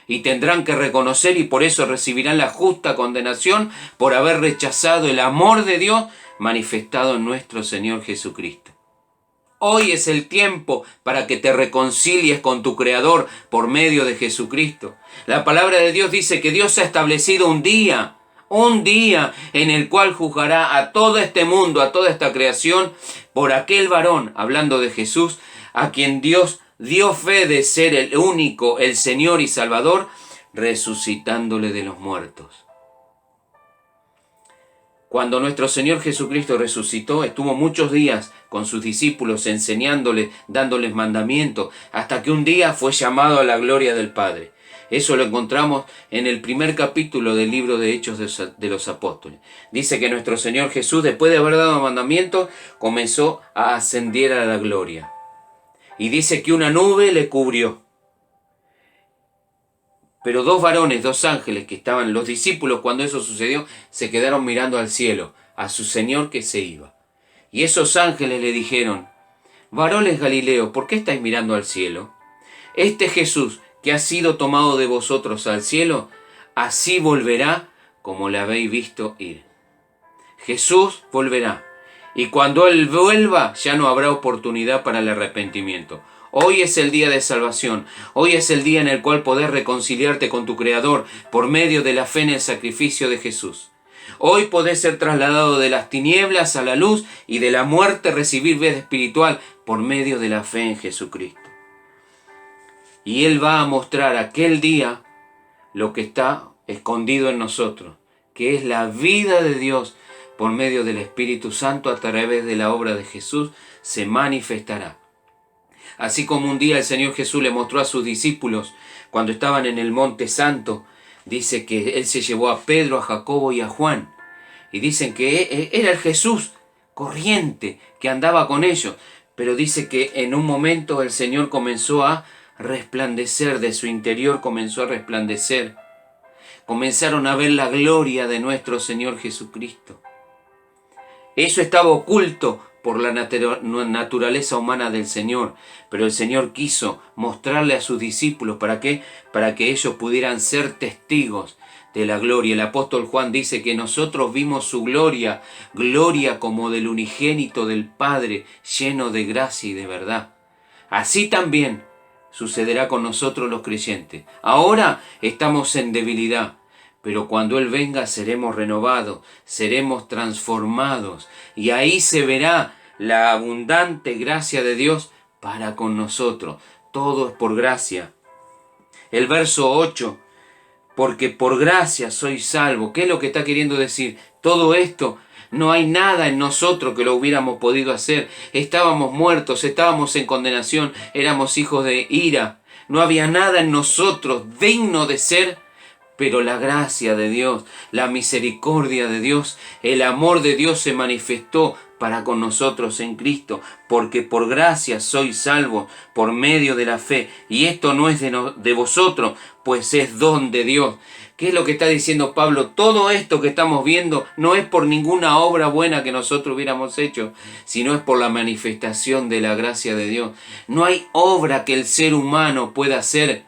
Y tendrán que reconocer, y por eso recibirán la justa condenación por haber rechazado el amor de Dios manifestado en nuestro Señor Jesucristo. Hoy es el tiempo para que te reconcilies con tu Creador por medio de Jesucristo. La palabra de Dios dice que Dios ha establecido un día en el cual juzgará a todo este mundo, a toda esta creación, por aquel varón, hablando de Jesús, a quien Dios dio fe de ser el único, el Señor y Salvador, resucitándole de los muertos. Cuando nuestro Señor Jesucristo resucitó, estuvo muchos días con sus discípulos enseñándoles, dándoles mandamientos, hasta que un día fue llamado a la gloria del Padre. Eso lo encontramos en el primer capítulo del libro de Hechos de los Apóstoles. Dice que nuestro Señor Jesús, después de haber dado mandamientos, comenzó a ascender a la gloria. Y dice que una nube le cubrió. Pero 2 varones, 2 ángeles que estaban, los discípulos cuando eso sucedió, se quedaron mirando al cielo, a su Señor que se iba. Y esos ángeles le dijeron: varones Galileos, ¿por qué estáis mirando al cielo? Este Jesús que ha sido tomado de vosotros al cielo, así volverá como le habéis visto ir. Jesús volverá. Y cuando Él vuelva, ya no habrá oportunidad para el arrepentimiento. Hoy es el día de salvación. Hoy es el día en el cual podés reconciliarte con tu Creador por medio de la fe en el sacrificio de Jesús. Hoy podés ser trasladado de las tinieblas a la luz y de la muerte recibir vida espiritual por medio de la fe en Jesucristo. Y Él va a mostrar aquel día lo que está escondido en nosotros, que es la vida de Dios por medio del Espíritu Santo a través de la obra de Jesús, se manifestará. Así como un día el Señor Jesús le mostró a sus discípulos cuando estaban en el Monte Santo, dice que Él se llevó a Pedro, a Jacobo y a Juan. Y dicen que era el Jesús corriente que andaba con ellos. Pero dice que en un momento el Señor comenzó a resplandecer, de su interior comenzó a resplandecer. Comenzaron a ver la gloria de nuestro Señor Jesucristo. Eso estaba oculto por la naturaleza humana del Señor, pero el Señor quiso mostrarle a sus discípulos. ¿Para qué? Para que ellos pudieran ser testigos de la gloria. El apóstol Juan dice que nosotros vimos su gloria, gloria como del unigénito del Padre, lleno de gracia y de verdad. Así también sucederá con nosotros los creyentes. Ahora estamos en debilidad, pero cuando Él venga seremos renovados, seremos transformados, y ahí se verá la abundante gracia de Dios para con nosotros. Todo es por gracia. El verso 8, porque por gracia soy salvo. ¿Qué es lo que está queriendo decir? Todo esto, no hay nada en nosotros que lo hubiéramos podido hacer. Estábamos muertos, estábamos en condenación, éramos hijos de ira. No había nada en nosotros digno de ser, pero la gracia de Dios, la misericordia de Dios, el amor de Dios se manifestó para con nosotros en Cristo, porque por gracia sois salvos por medio de la fe, y esto no es de vosotros, pues es don de Dios. ¿Qué es lo que está diciendo Pablo? Todo esto que estamos viendo no es por ninguna obra buena que nosotros hubiéramos hecho, sino es por la manifestación de la gracia de Dios. No hay obra que el ser humano pueda hacer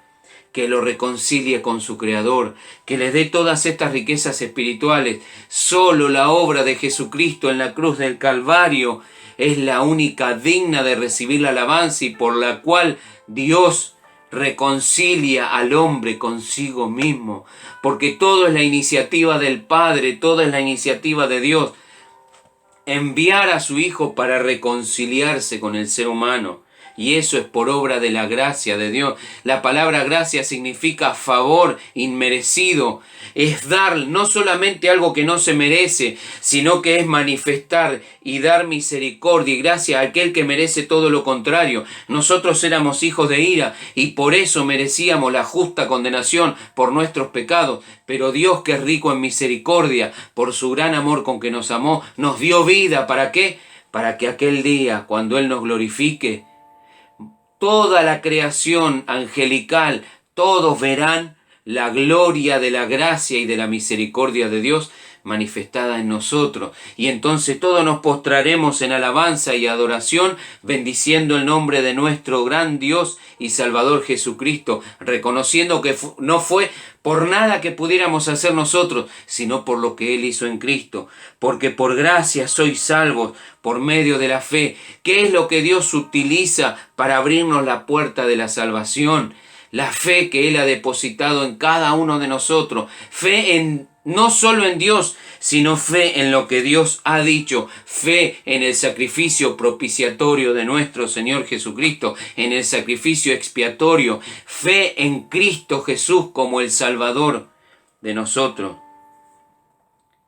que lo reconcilie con su Creador, que le dé todas estas riquezas espirituales. Solo la obra de Jesucristo en la cruz del Calvario es la única digna de recibir la alabanza y por la cual Dios reconcilia al hombre consigo mismo, porque todo es la iniciativa del Padre, todo es la iniciativa de Dios, enviar a su Hijo para reconciliarse con el ser humano. Y eso es por obra de la gracia de Dios. La palabra gracia significa favor inmerecido. Es dar no solamente algo que no se merece, sino que es manifestar y dar misericordia y gracia a aquel que merece todo lo contrario. Nosotros éramos hijos de ira y por eso merecíamos la justa condenación por nuestros pecados. Pero Dios, que es rico en misericordia, por su gran amor con que nos amó, nos dio vida. ¿Para qué? Para que aquel día, cuando Él nos glorifique, toda la creación angelical, todos verán la gloria de la gracia y de la misericordia de Dios manifestada en nosotros. Y entonces todos nos postraremos en alabanza y adoración, bendiciendo el nombre de nuestro gran Dios y Salvador Jesucristo, reconociendo que no fue por nada que pudiéramos hacer nosotros, sino por lo que Él hizo en Cristo. Porque por gracia sois salvos por medio de la fe. ¿Qué es lo que Dios utiliza para abrirnos la puerta de la salvación? La fe que Él ha depositado en cada uno de nosotros. Fe en no solo en Dios, sino fe en lo que Dios ha dicho, fe en el sacrificio propiciatorio de nuestro Señor Jesucristo, en el sacrificio expiatorio, fe en Cristo Jesús como el Salvador de nosotros.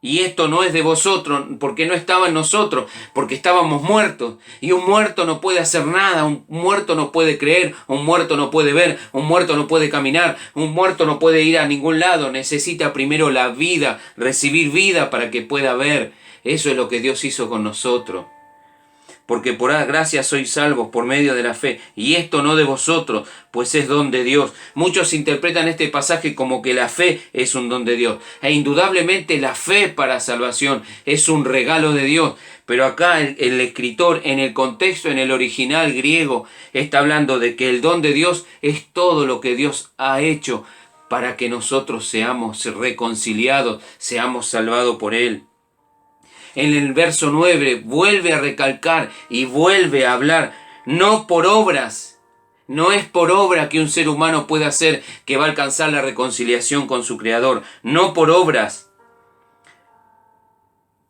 Y esto no es de vosotros, porque no estaba en nosotros, porque estábamos muertos. Y un muerto no puede hacer nada, un muerto no puede creer, un muerto no puede ver, un muerto no puede caminar, un muerto no puede ir a ningún lado. Necesita primero la vida, recibir vida para que pueda ver. Eso es lo que Dios hizo con nosotros. Porque por gracia sois salvos por medio de la fe, y esto no de vosotros, pues es don de Dios. Muchos interpretan este pasaje como que la fe es un don de Dios, e indudablemente la fe para salvación es un regalo de Dios. Pero acá el escritor, en el contexto, en el original griego, está hablando de que el don de Dios es todo lo que Dios ha hecho para que nosotros seamos reconciliados, seamos salvados por Él. En el verso 9 vuelve a recalcar y vuelve a hablar, no por obras. No es por obra que un ser humano puede hacer que va a alcanzar la reconciliación con su Creador. No por obras.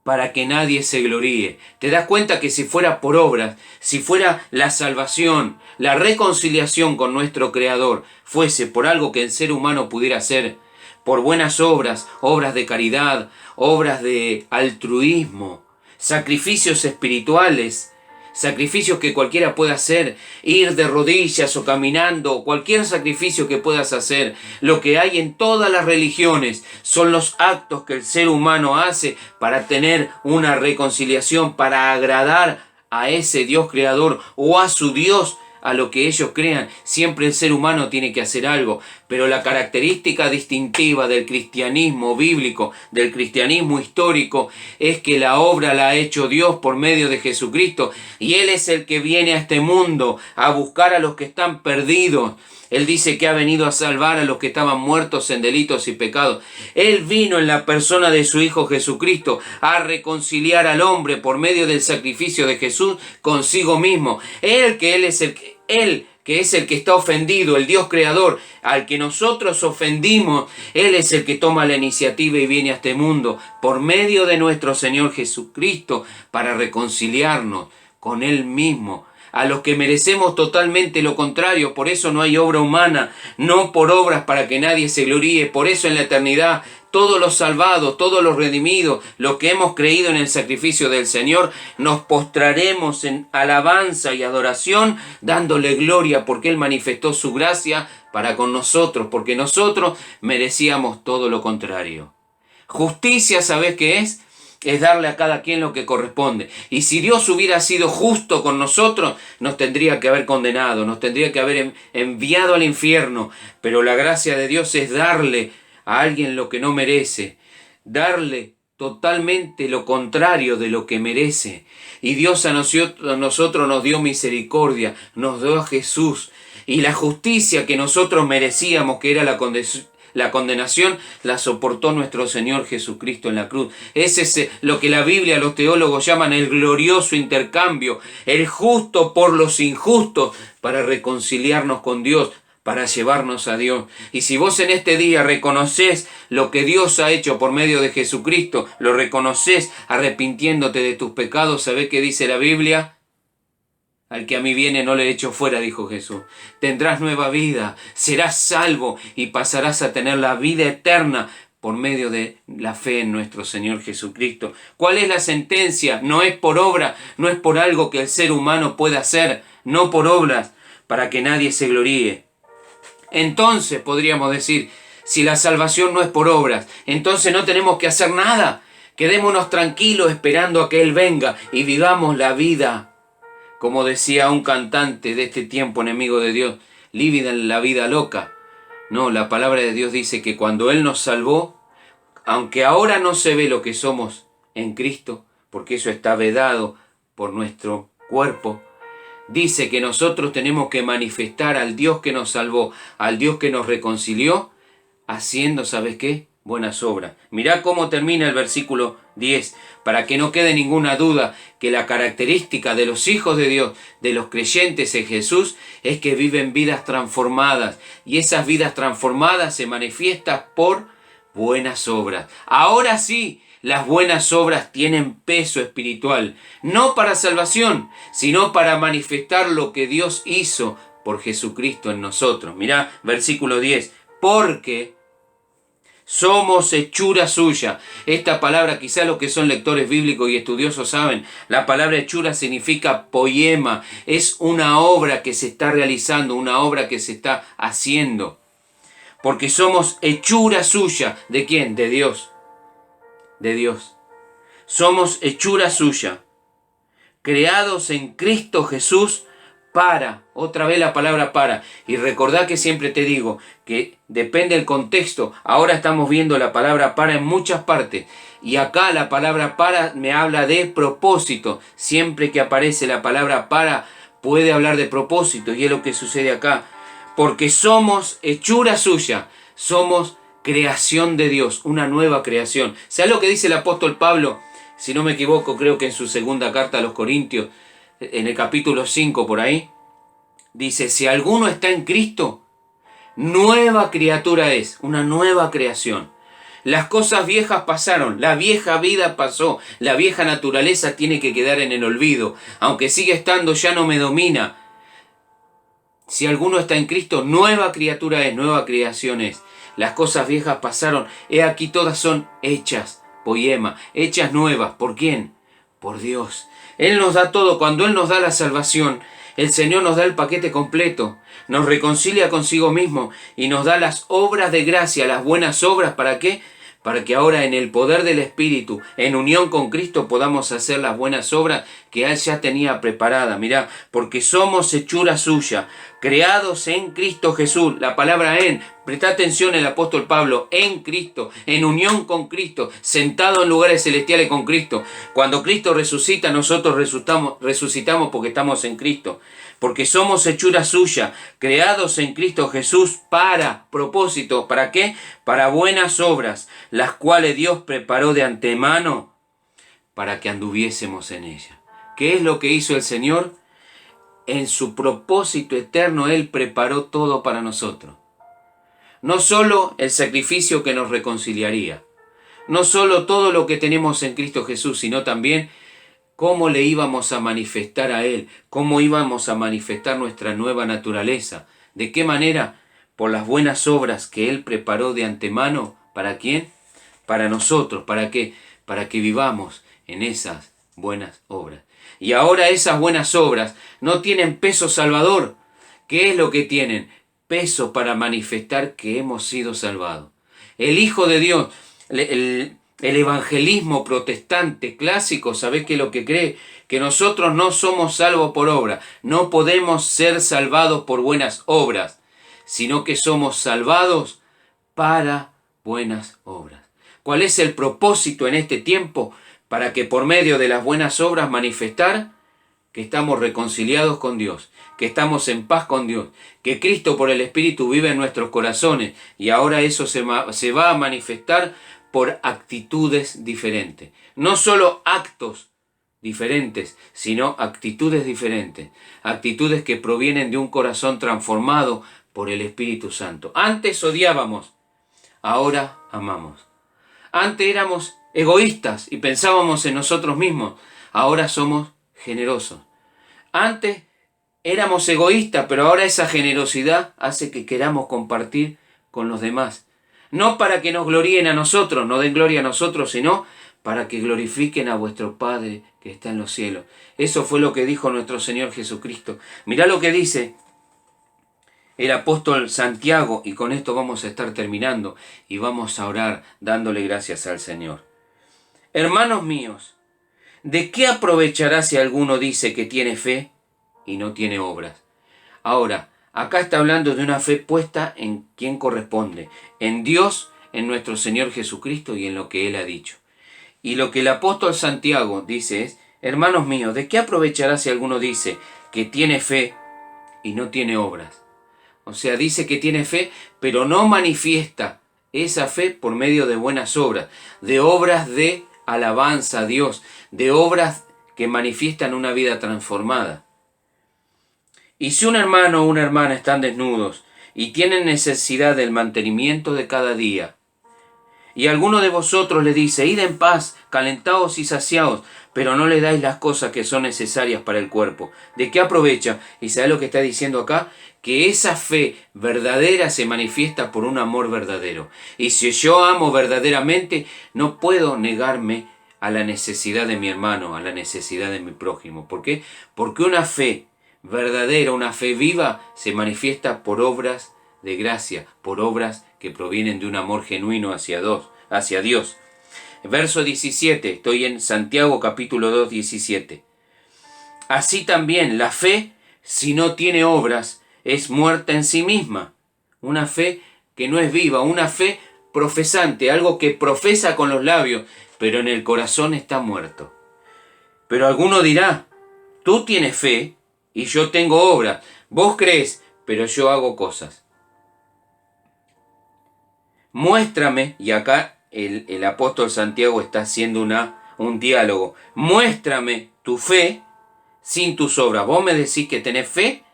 para que nadie se gloríe. ¿Te das cuenta que si fuera por obras, si fuera la salvación, la reconciliación con nuestro Creador, fuese por algo que el ser humano pudiera hacer, por buenas obras, obras de caridad, obras de altruismo, sacrificios espirituales, sacrificios que cualquiera pueda hacer, ir de rodillas o caminando, cualquier sacrificio que puedas hacer, lo que hay en todas las religiones son los actos que el ser humano hace para tener una reconciliación, para agradar a ese Dios creador o a su Dios, a lo que ellos crean. Siempre el ser humano tiene que hacer algo, pero la característica distintiva del cristianismo bíblico, del cristianismo histórico, es que la obra la ha hecho Dios por medio de Jesucristo, y Él es el que viene a este mundo a buscar a los que están perdidos. Él dice que ha venido a salvar a los que estaban muertos en delitos y pecados. Él vino en la persona de su Hijo Jesucristo a reconciliar al hombre por medio del sacrificio de Jesús consigo mismo. Él que es el que está ofendido, el Dios creador, al que nosotros ofendimos, Él es el que toma la iniciativa y viene a este mundo por medio de nuestro Señor Jesucristo para reconciliarnos con Él mismo. A los que merecemos totalmente lo contrario. Por eso no hay obra humana, no por obras para que nadie se gloríe. Por eso en la eternidad todos los salvados, todos los redimidos, los que hemos creído en el sacrificio del Señor, nos postraremos en alabanza y adoración, dándole gloria porque Él manifestó su gracia para con nosotros, porque nosotros merecíamos todo lo contrario. Justicia, ¿sabés qué es? Es darle a cada quien lo que corresponde. Y si Dios hubiera sido justo con nosotros, nos tendría que haber condenado, nos tendría que haber enviado al infierno. Pero la gracia de Dios es darle a alguien lo que no merece, darle totalmente lo contrario de lo que merece. Y Dios a nosotros nos dio misericordia, nos dio a Jesús. Y la justicia que nosotros merecíamos, que era la condenación, la soportó nuestro Señor Jesucristo en la cruz. Ese es lo que la Biblia, los teólogos llaman el glorioso intercambio, el justo por los injustos, para reconciliarnos con Dios, para llevarnos a Dios. Y si vos en este día reconoces lo que Dios ha hecho por medio de Jesucristo, lo reconoces arrepintiéndote de tus pecados, ¿sabés qué dice la Biblia? Al que a mí viene no le echo fuera, dijo Jesús. Tendrás nueva vida, serás salvo y pasarás a tener la vida eterna por medio de la fe en nuestro Señor Jesucristo. ¿Cuál es la sentencia? No es por obra, no es por algo que el ser humano pueda hacer, no por obras, para que nadie se gloríe. Entonces podríamos decir, si la salvación no es por obras, entonces no tenemos que hacer nada. Quedémonos tranquilos esperando a que Él venga y vivamos la vida. Como decía un cantante de este tiempo, enemigo de Dios, vívida en la vida loca. No, la palabra de Dios dice que cuando Él nos salvó, aunque ahora no se ve lo que somos en Cristo, porque eso está vedado por nuestro cuerpo, dice que nosotros tenemos que manifestar al Dios que nos salvó, al Dios que nos reconcilió, haciendo, ¿sabes qué? Buenas obras. Mirá cómo termina el versículo 10, para que no quede ninguna duda que la característica de los hijos de Dios, de los creyentes en Jesús, es que viven vidas transformadas, y esas vidas transformadas se manifiestan por buenas obras. Ahora sí, las buenas obras tienen peso espiritual, no para salvación, sino para manifestar lo que Dios hizo por Jesucristo en nosotros. Mirá, versículo 10, porque somos hechura suya. Esta palabra, quizá los que son lectores bíblicos y estudiosos saben, la palabra hechura significa poema. Es una obra que se está realizando, una obra que se está haciendo. Porque somos hechura suya. ¿De quién? De Dios. De Dios. Somos hechura suya. Creados en Cristo Jesús para, otra vez la palabra para, y recordad que siempre te digo que depende del contexto. Ahora estamos viendo la palabra para en muchas partes, y acá la palabra para me habla de propósito. Siempre que aparece la palabra para puede hablar de propósito, y es lo que sucede acá, porque somos hechura suya, somos creación de Dios, una nueva creación. ¿Sabes lo que dice el apóstol Pablo? Si no me equivoco, creo que en su segunda carta a los Corintios, en el capítulo 5 por ahí, dice, si alguno está en Cristo, nueva criatura es, una nueva creación. Las cosas viejas pasaron, la vieja vida pasó, la vieja naturaleza tiene que quedar en el olvido. Aunque sigue estando, ya no me domina. Si alguno está en Cristo, nueva criatura es, nueva creación es. Las cosas viejas pasaron, he aquí todas son hechas, poema, hechas nuevas. ¿Por quién? Por Dios. Él nos da todo. Cuando Él nos da la salvación, el Señor nos da el paquete completo, nos reconcilia consigo mismo y nos da las obras de gracia, las buenas obras. ¿Para qué? Para que ahora en el poder del Espíritu, en unión con Cristo, podamos hacer las buenas obras que Él ya tenía preparadas. Mirá, porque somos hechura suya, creados en Cristo Jesús. La palabra en, presta atención el apóstol Pablo, en Cristo, en unión con Cristo, sentado en lugares celestiales con Cristo. Cuando Cristo resucita, nosotros resucitamos porque estamos en Cristo. Porque somos hechura suya, creados en Cristo Jesús para propósito. ¿Para qué? Para buenas obras, las cuales Dios preparó de antemano para que anduviésemos en ellas. ¿Qué es lo que hizo el Señor? En su propósito eterno Él preparó todo para nosotros. No solo el sacrificio que nos reconciliaría, no solo todo lo que tenemos en Cristo Jesús, sino también cómo le íbamos a manifestar a Él, cómo íbamos a manifestar nuestra nueva naturaleza. ¿De qué manera? Por las buenas obras que Él preparó de antemano. ¿Para quién? Para nosotros. ¿Para qué? Para que vivamos en esas buenas obras. Y ahora esas buenas obras no tienen peso salvador. ¿Qué es lo que tienen? Peso para manifestar que hemos sido salvados. El Hijo de Dios, el evangelismo protestante clásico, ¿sabés qué es lo que cree? Que nosotros no somos salvos por obra. No podemos ser salvados por buenas obras, sino que somos salvados para buenas obras. ¿Cuál es el propósito en este tiempo? Para que por medio de las buenas obras manifestar que estamos reconciliados con Dios, que estamos en paz con Dios, que Cristo por el Espíritu vive en nuestros corazones, y ahora eso se va a manifestar por actitudes diferentes. No solo actos diferentes, sino actitudes diferentes. Actitudes que provienen de un corazón transformado por el Espíritu Santo. Antes odiábamos, ahora amamos. Antes éramos egoístas y pensábamos en nosotros mismos, ahora somos generosos. Antes éramos egoístas, pero ahora esa generosidad hace que queramos compartir con los demás. No para que nos gloríen a nosotros, no den gloria a nosotros, sino para que glorifiquen a vuestro Padre que está en los cielos. Eso fue lo que dijo nuestro Señor Jesucristo. Mirá lo que dice el apóstol Santiago, y con esto vamos a estar terminando y vamos a orar dándole gracias al Señor. Hermanos míos, ¿de qué aprovechará si alguno dice que tiene fe y no tiene obras? Ahora, acá está hablando de una fe puesta en quien corresponde, en Dios, en nuestro Señor Jesucristo y en lo que Él ha dicho. Y lo que el apóstol Santiago dice es, hermanos míos, ¿de qué aprovechará si alguno dice que tiene fe y no tiene obras? O sea, dice que tiene fe, pero no manifiesta esa fe por medio de buenas obras de alabanza a Dios, de obras que manifiestan una vida transformada. Y si un hermano o una hermana están desnudos y tienen necesidad del mantenimiento de cada día, y alguno de vosotros le dice, id en paz, calentaos y saciaos, pero no le dais las cosas que son necesarias para el cuerpo, ¿de qué aprovecha? ¿Y sabes lo que está diciendo acá? Que esa fe verdadera se manifiesta por un amor verdadero. Y si yo amo verdaderamente, no puedo negarme a la necesidad de mi hermano, a la necesidad de mi prójimo. ¿Por qué? Porque una fe verdadera, una fe viva, se manifiesta por obras de gracia, por obras que provienen de un amor genuino hacia Dios. Verso 17, estoy en Santiago capítulo 2, 17. Así también la fe, si no tiene obras, es muerta en sí misma. Una fe que no es viva, una fe profesante, algo que profesa con los labios, pero en el corazón está muerto. Pero alguno dirá, tú tienes fe y yo tengo obras. Vos crees, pero yo hago cosas. Muéstrame, y acá el apóstol Santiago está haciendo un diálogo. Muéstrame tu fe sin tus obras. Vos me decís que tenés fe,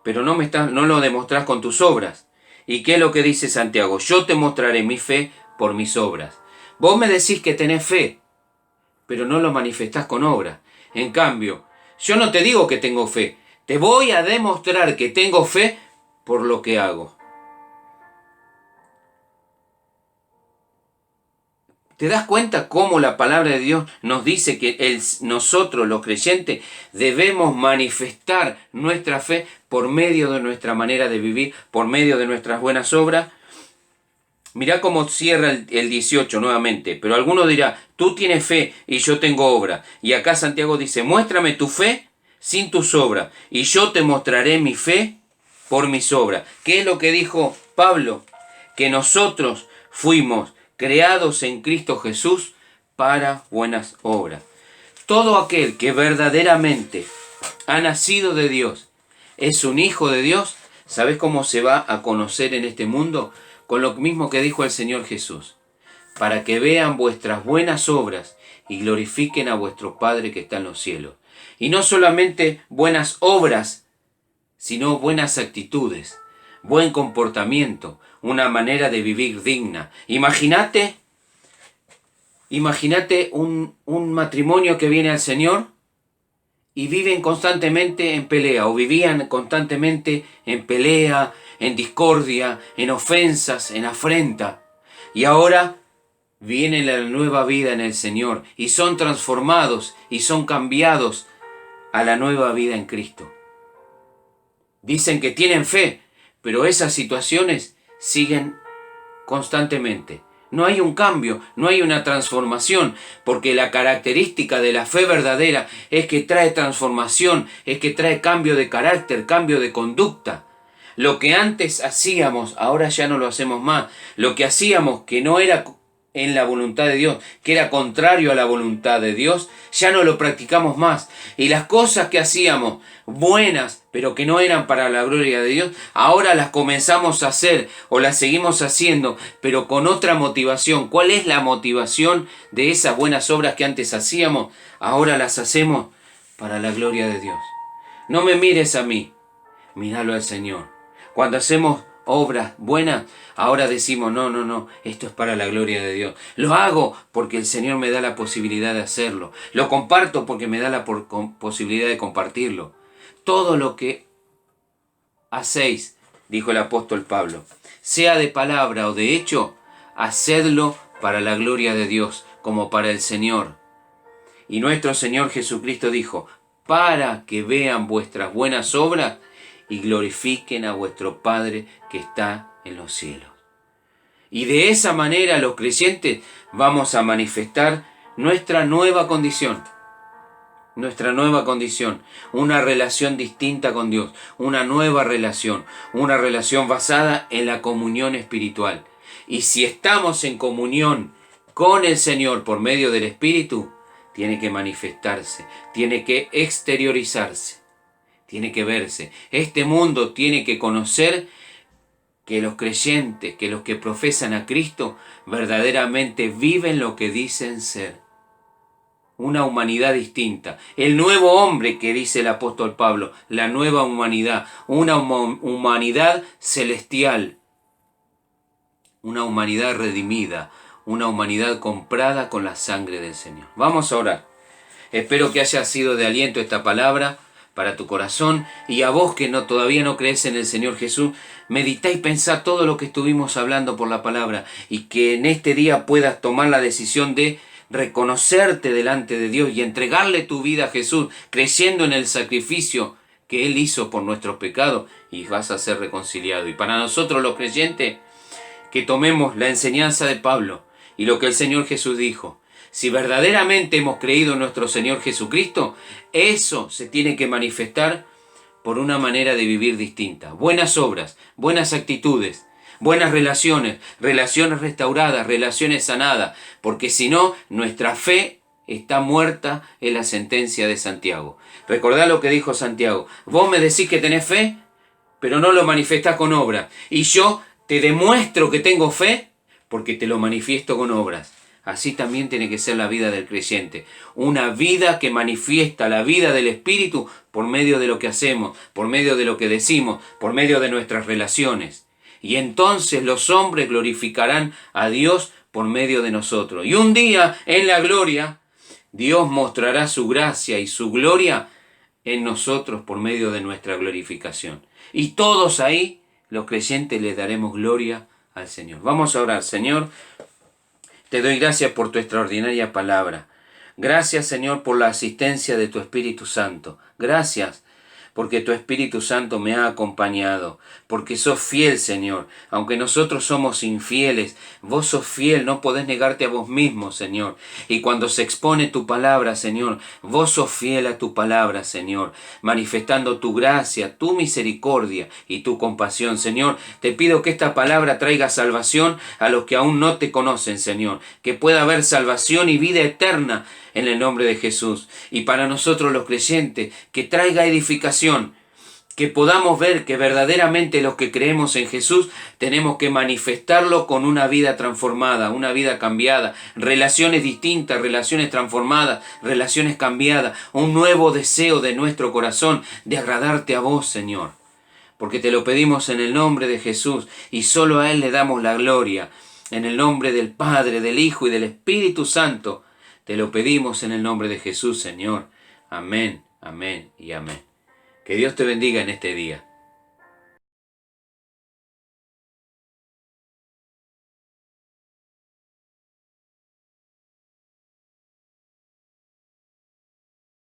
pero no lo demostrás con tus obras. ¿Y qué es lo que dice Santiago? Yo te mostraré mi fe por mis obras. Vos me decís que tenés fe, pero no lo manifestás con obras. En cambio, yo no te digo que tengo fe, te voy a demostrar que tengo fe por lo que hago. ¿Te das cuenta cómo la palabra de Dios nos dice que nosotros, los creyentes, debemos manifestar nuestra fe por medio de nuestra manera de vivir, por medio de nuestras buenas obras? Mirá cómo cierra el 18 nuevamente. Pero alguno dirá, tú tienes fe y yo tengo obra. Y acá Santiago dice, muéstrame tu fe sin tus obras, y yo te mostraré mi fe por mis obras. ¿Qué es lo que dijo Pablo? Que nosotros fuimos creados en Cristo Jesús para buenas obras. Todo aquel que verdaderamente ha nacido de Dios, es un hijo de Dios. ¿Sabes cómo se va a conocer en este mundo? Con lo mismo que dijo el Señor Jesús: para que vean vuestras buenas obras y glorifiquen a vuestro Padre que está en los cielos. Y no solamente buenas obras, sino buenas actitudes, buen comportamiento, una manera de vivir digna. Imagínate un matrimonio que viene al Señor y viven constantemente en pelea, o vivían constantemente en pelea, en discordia, en ofensas, en afrenta. Y ahora viene la nueva vida en el Señor y son transformados y son cambiados a la nueva vida en Cristo. Dicen que tienen fe, pero esas situaciones siguen constantemente. No hay un cambio, no hay una transformación, porque la característica de la fe verdadera es que trae transformación, es que trae cambio de carácter, cambio de conducta. Lo que antes hacíamos, ahora ya no lo hacemos más. Lo que hacíamos que no era en la voluntad de Dios, que era contrario a la voluntad de Dios, ya no lo practicamos más. Y las cosas que hacíamos buenas, pero que no eran para la gloria de Dios, ahora las comenzamos a hacer o las seguimos haciendo, pero con otra motivación. ¿Cuál es la motivación de esas buenas obras que antes hacíamos? Ahora las hacemos para la gloria de Dios. No me mires a mí, míralo al Señor. Cuando hacemos obras buenas, ahora decimos, no, esto es para la gloria de Dios. Lo hago porque el Señor me da la posibilidad de hacerlo. Lo comparto porque me da la posibilidad de compartirlo. Todo lo que hacéis, dijo el apóstol Pablo, sea de palabra o de hecho, hacedlo para la gloria de Dios, como para el Señor. Y nuestro Señor Jesucristo dijo, para que vean vuestras buenas obras y glorifiquen a vuestro Padre que está en los cielos. Y de esa manera los creyentes vamos a manifestar nuestra nueva condición, una relación distinta con Dios, una nueva relación, una relación basada en la comunión espiritual. Y si estamos en comunión con el Señor por medio del Espíritu, tiene que manifestarse, tiene que exteriorizarse. Tiene que verse. Este mundo tiene que conocer que los creyentes, que los que profesan a Cristo, verdaderamente viven lo que dicen ser. Una humanidad distinta. El nuevo hombre que dice el apóstol Pablo, la nueva humanidad, una humanidad celestial, una humanidad redimida, una humanidad comprada con la sangre del Señor. Vamos a orar. Espero que haya sido de aliento esta palabra para tu corazón, y a vos que todavía no crees en el Señor Jesús, meditá y pensá todo lo que estuvimos hablando por la palabra, y que en este día puedas tomar la decisión de reconocerte delante de Dios y entregarle tu vida a Jesús, creyendo en el sacrificio que Él hizo por nuestros pecados, y vas a ser reconciliado. Y para nosotros los creyentes, que tomemos la enseñanza de Pablo y lo que el Señor Jesús dijo. Si verdaderamente hemos creído en nuestro Señor Jesucristo, eso se tiene que manifestar por una manera de vivir distinta. Buenas obras, buenas actitudes, buenas relaciones, relaciones restauradas, relaciones sanadas, porque si no, nuestra fe está muerta en la sentencia de Santiago. Recordá lo que dijo Santiago. Vos me decís que tenés fe, pero no lo manifestás con obras. Y yo te demuestro que tengo fe porque te lo manifiesto con obras. Así también tiene que ser la vida del creyente. Una vida que manifiesta la vida del Espíritu por medio de lo que hacemos, por medio de lo que decimos, por medio de nuestras relaciones. Y entonces los hombres glorificarán a Dios por medio de nosotros. Y un día en la gloria, Dios mostrará su gracia y su gloria en nosotros por medio de nuestra glorificación. Y todos ahí, los creyentes, le daremos gloria al Señor. Vamos a orar. Señor, te doy gracias por tu extraordinaria palabra. Gracias, Señor, por la asistencia de tu Espíritu Santo. Gracias porque tu Espíritu Santo me ha acompañado, porque sos fiel, Señor. Aunque nosotros somos infieles, vos sos fiel, no podés negarte a vos mismo, Señor. Y cuando se expone tu palabra, Señor, vos sos fiel a tu palabra, Señor, manifestando tu gracia, tu misericordia y tu compasión, Señor. Te pido que esta palabra traiga salvación a los que aún no te conocen, Señor, que pueda haber salvación y vida eterna en el nombre de Jesús. Y para nosotros los creyentes, que traiga edificación, que podamos ver que verdaderamente los que creemos en Jesús tenemos que manifestarlo con una vida transformada, una vida cambiada, relaciones distintas, relaciones transformadas, relaciones cambiadas, un nuevo deseo de nuestro corazón de agradarte a vos, Señor. Porque te lo pedimos en el nombre de Jesús y solo a Él le damos la gloria, en el nombre del Padre, del Hijo y del Espíritu Santo. Te lo pedimos en el nombre de Jesús, Señor. Amén, amén y amén. Que Dios te bendiga en este día.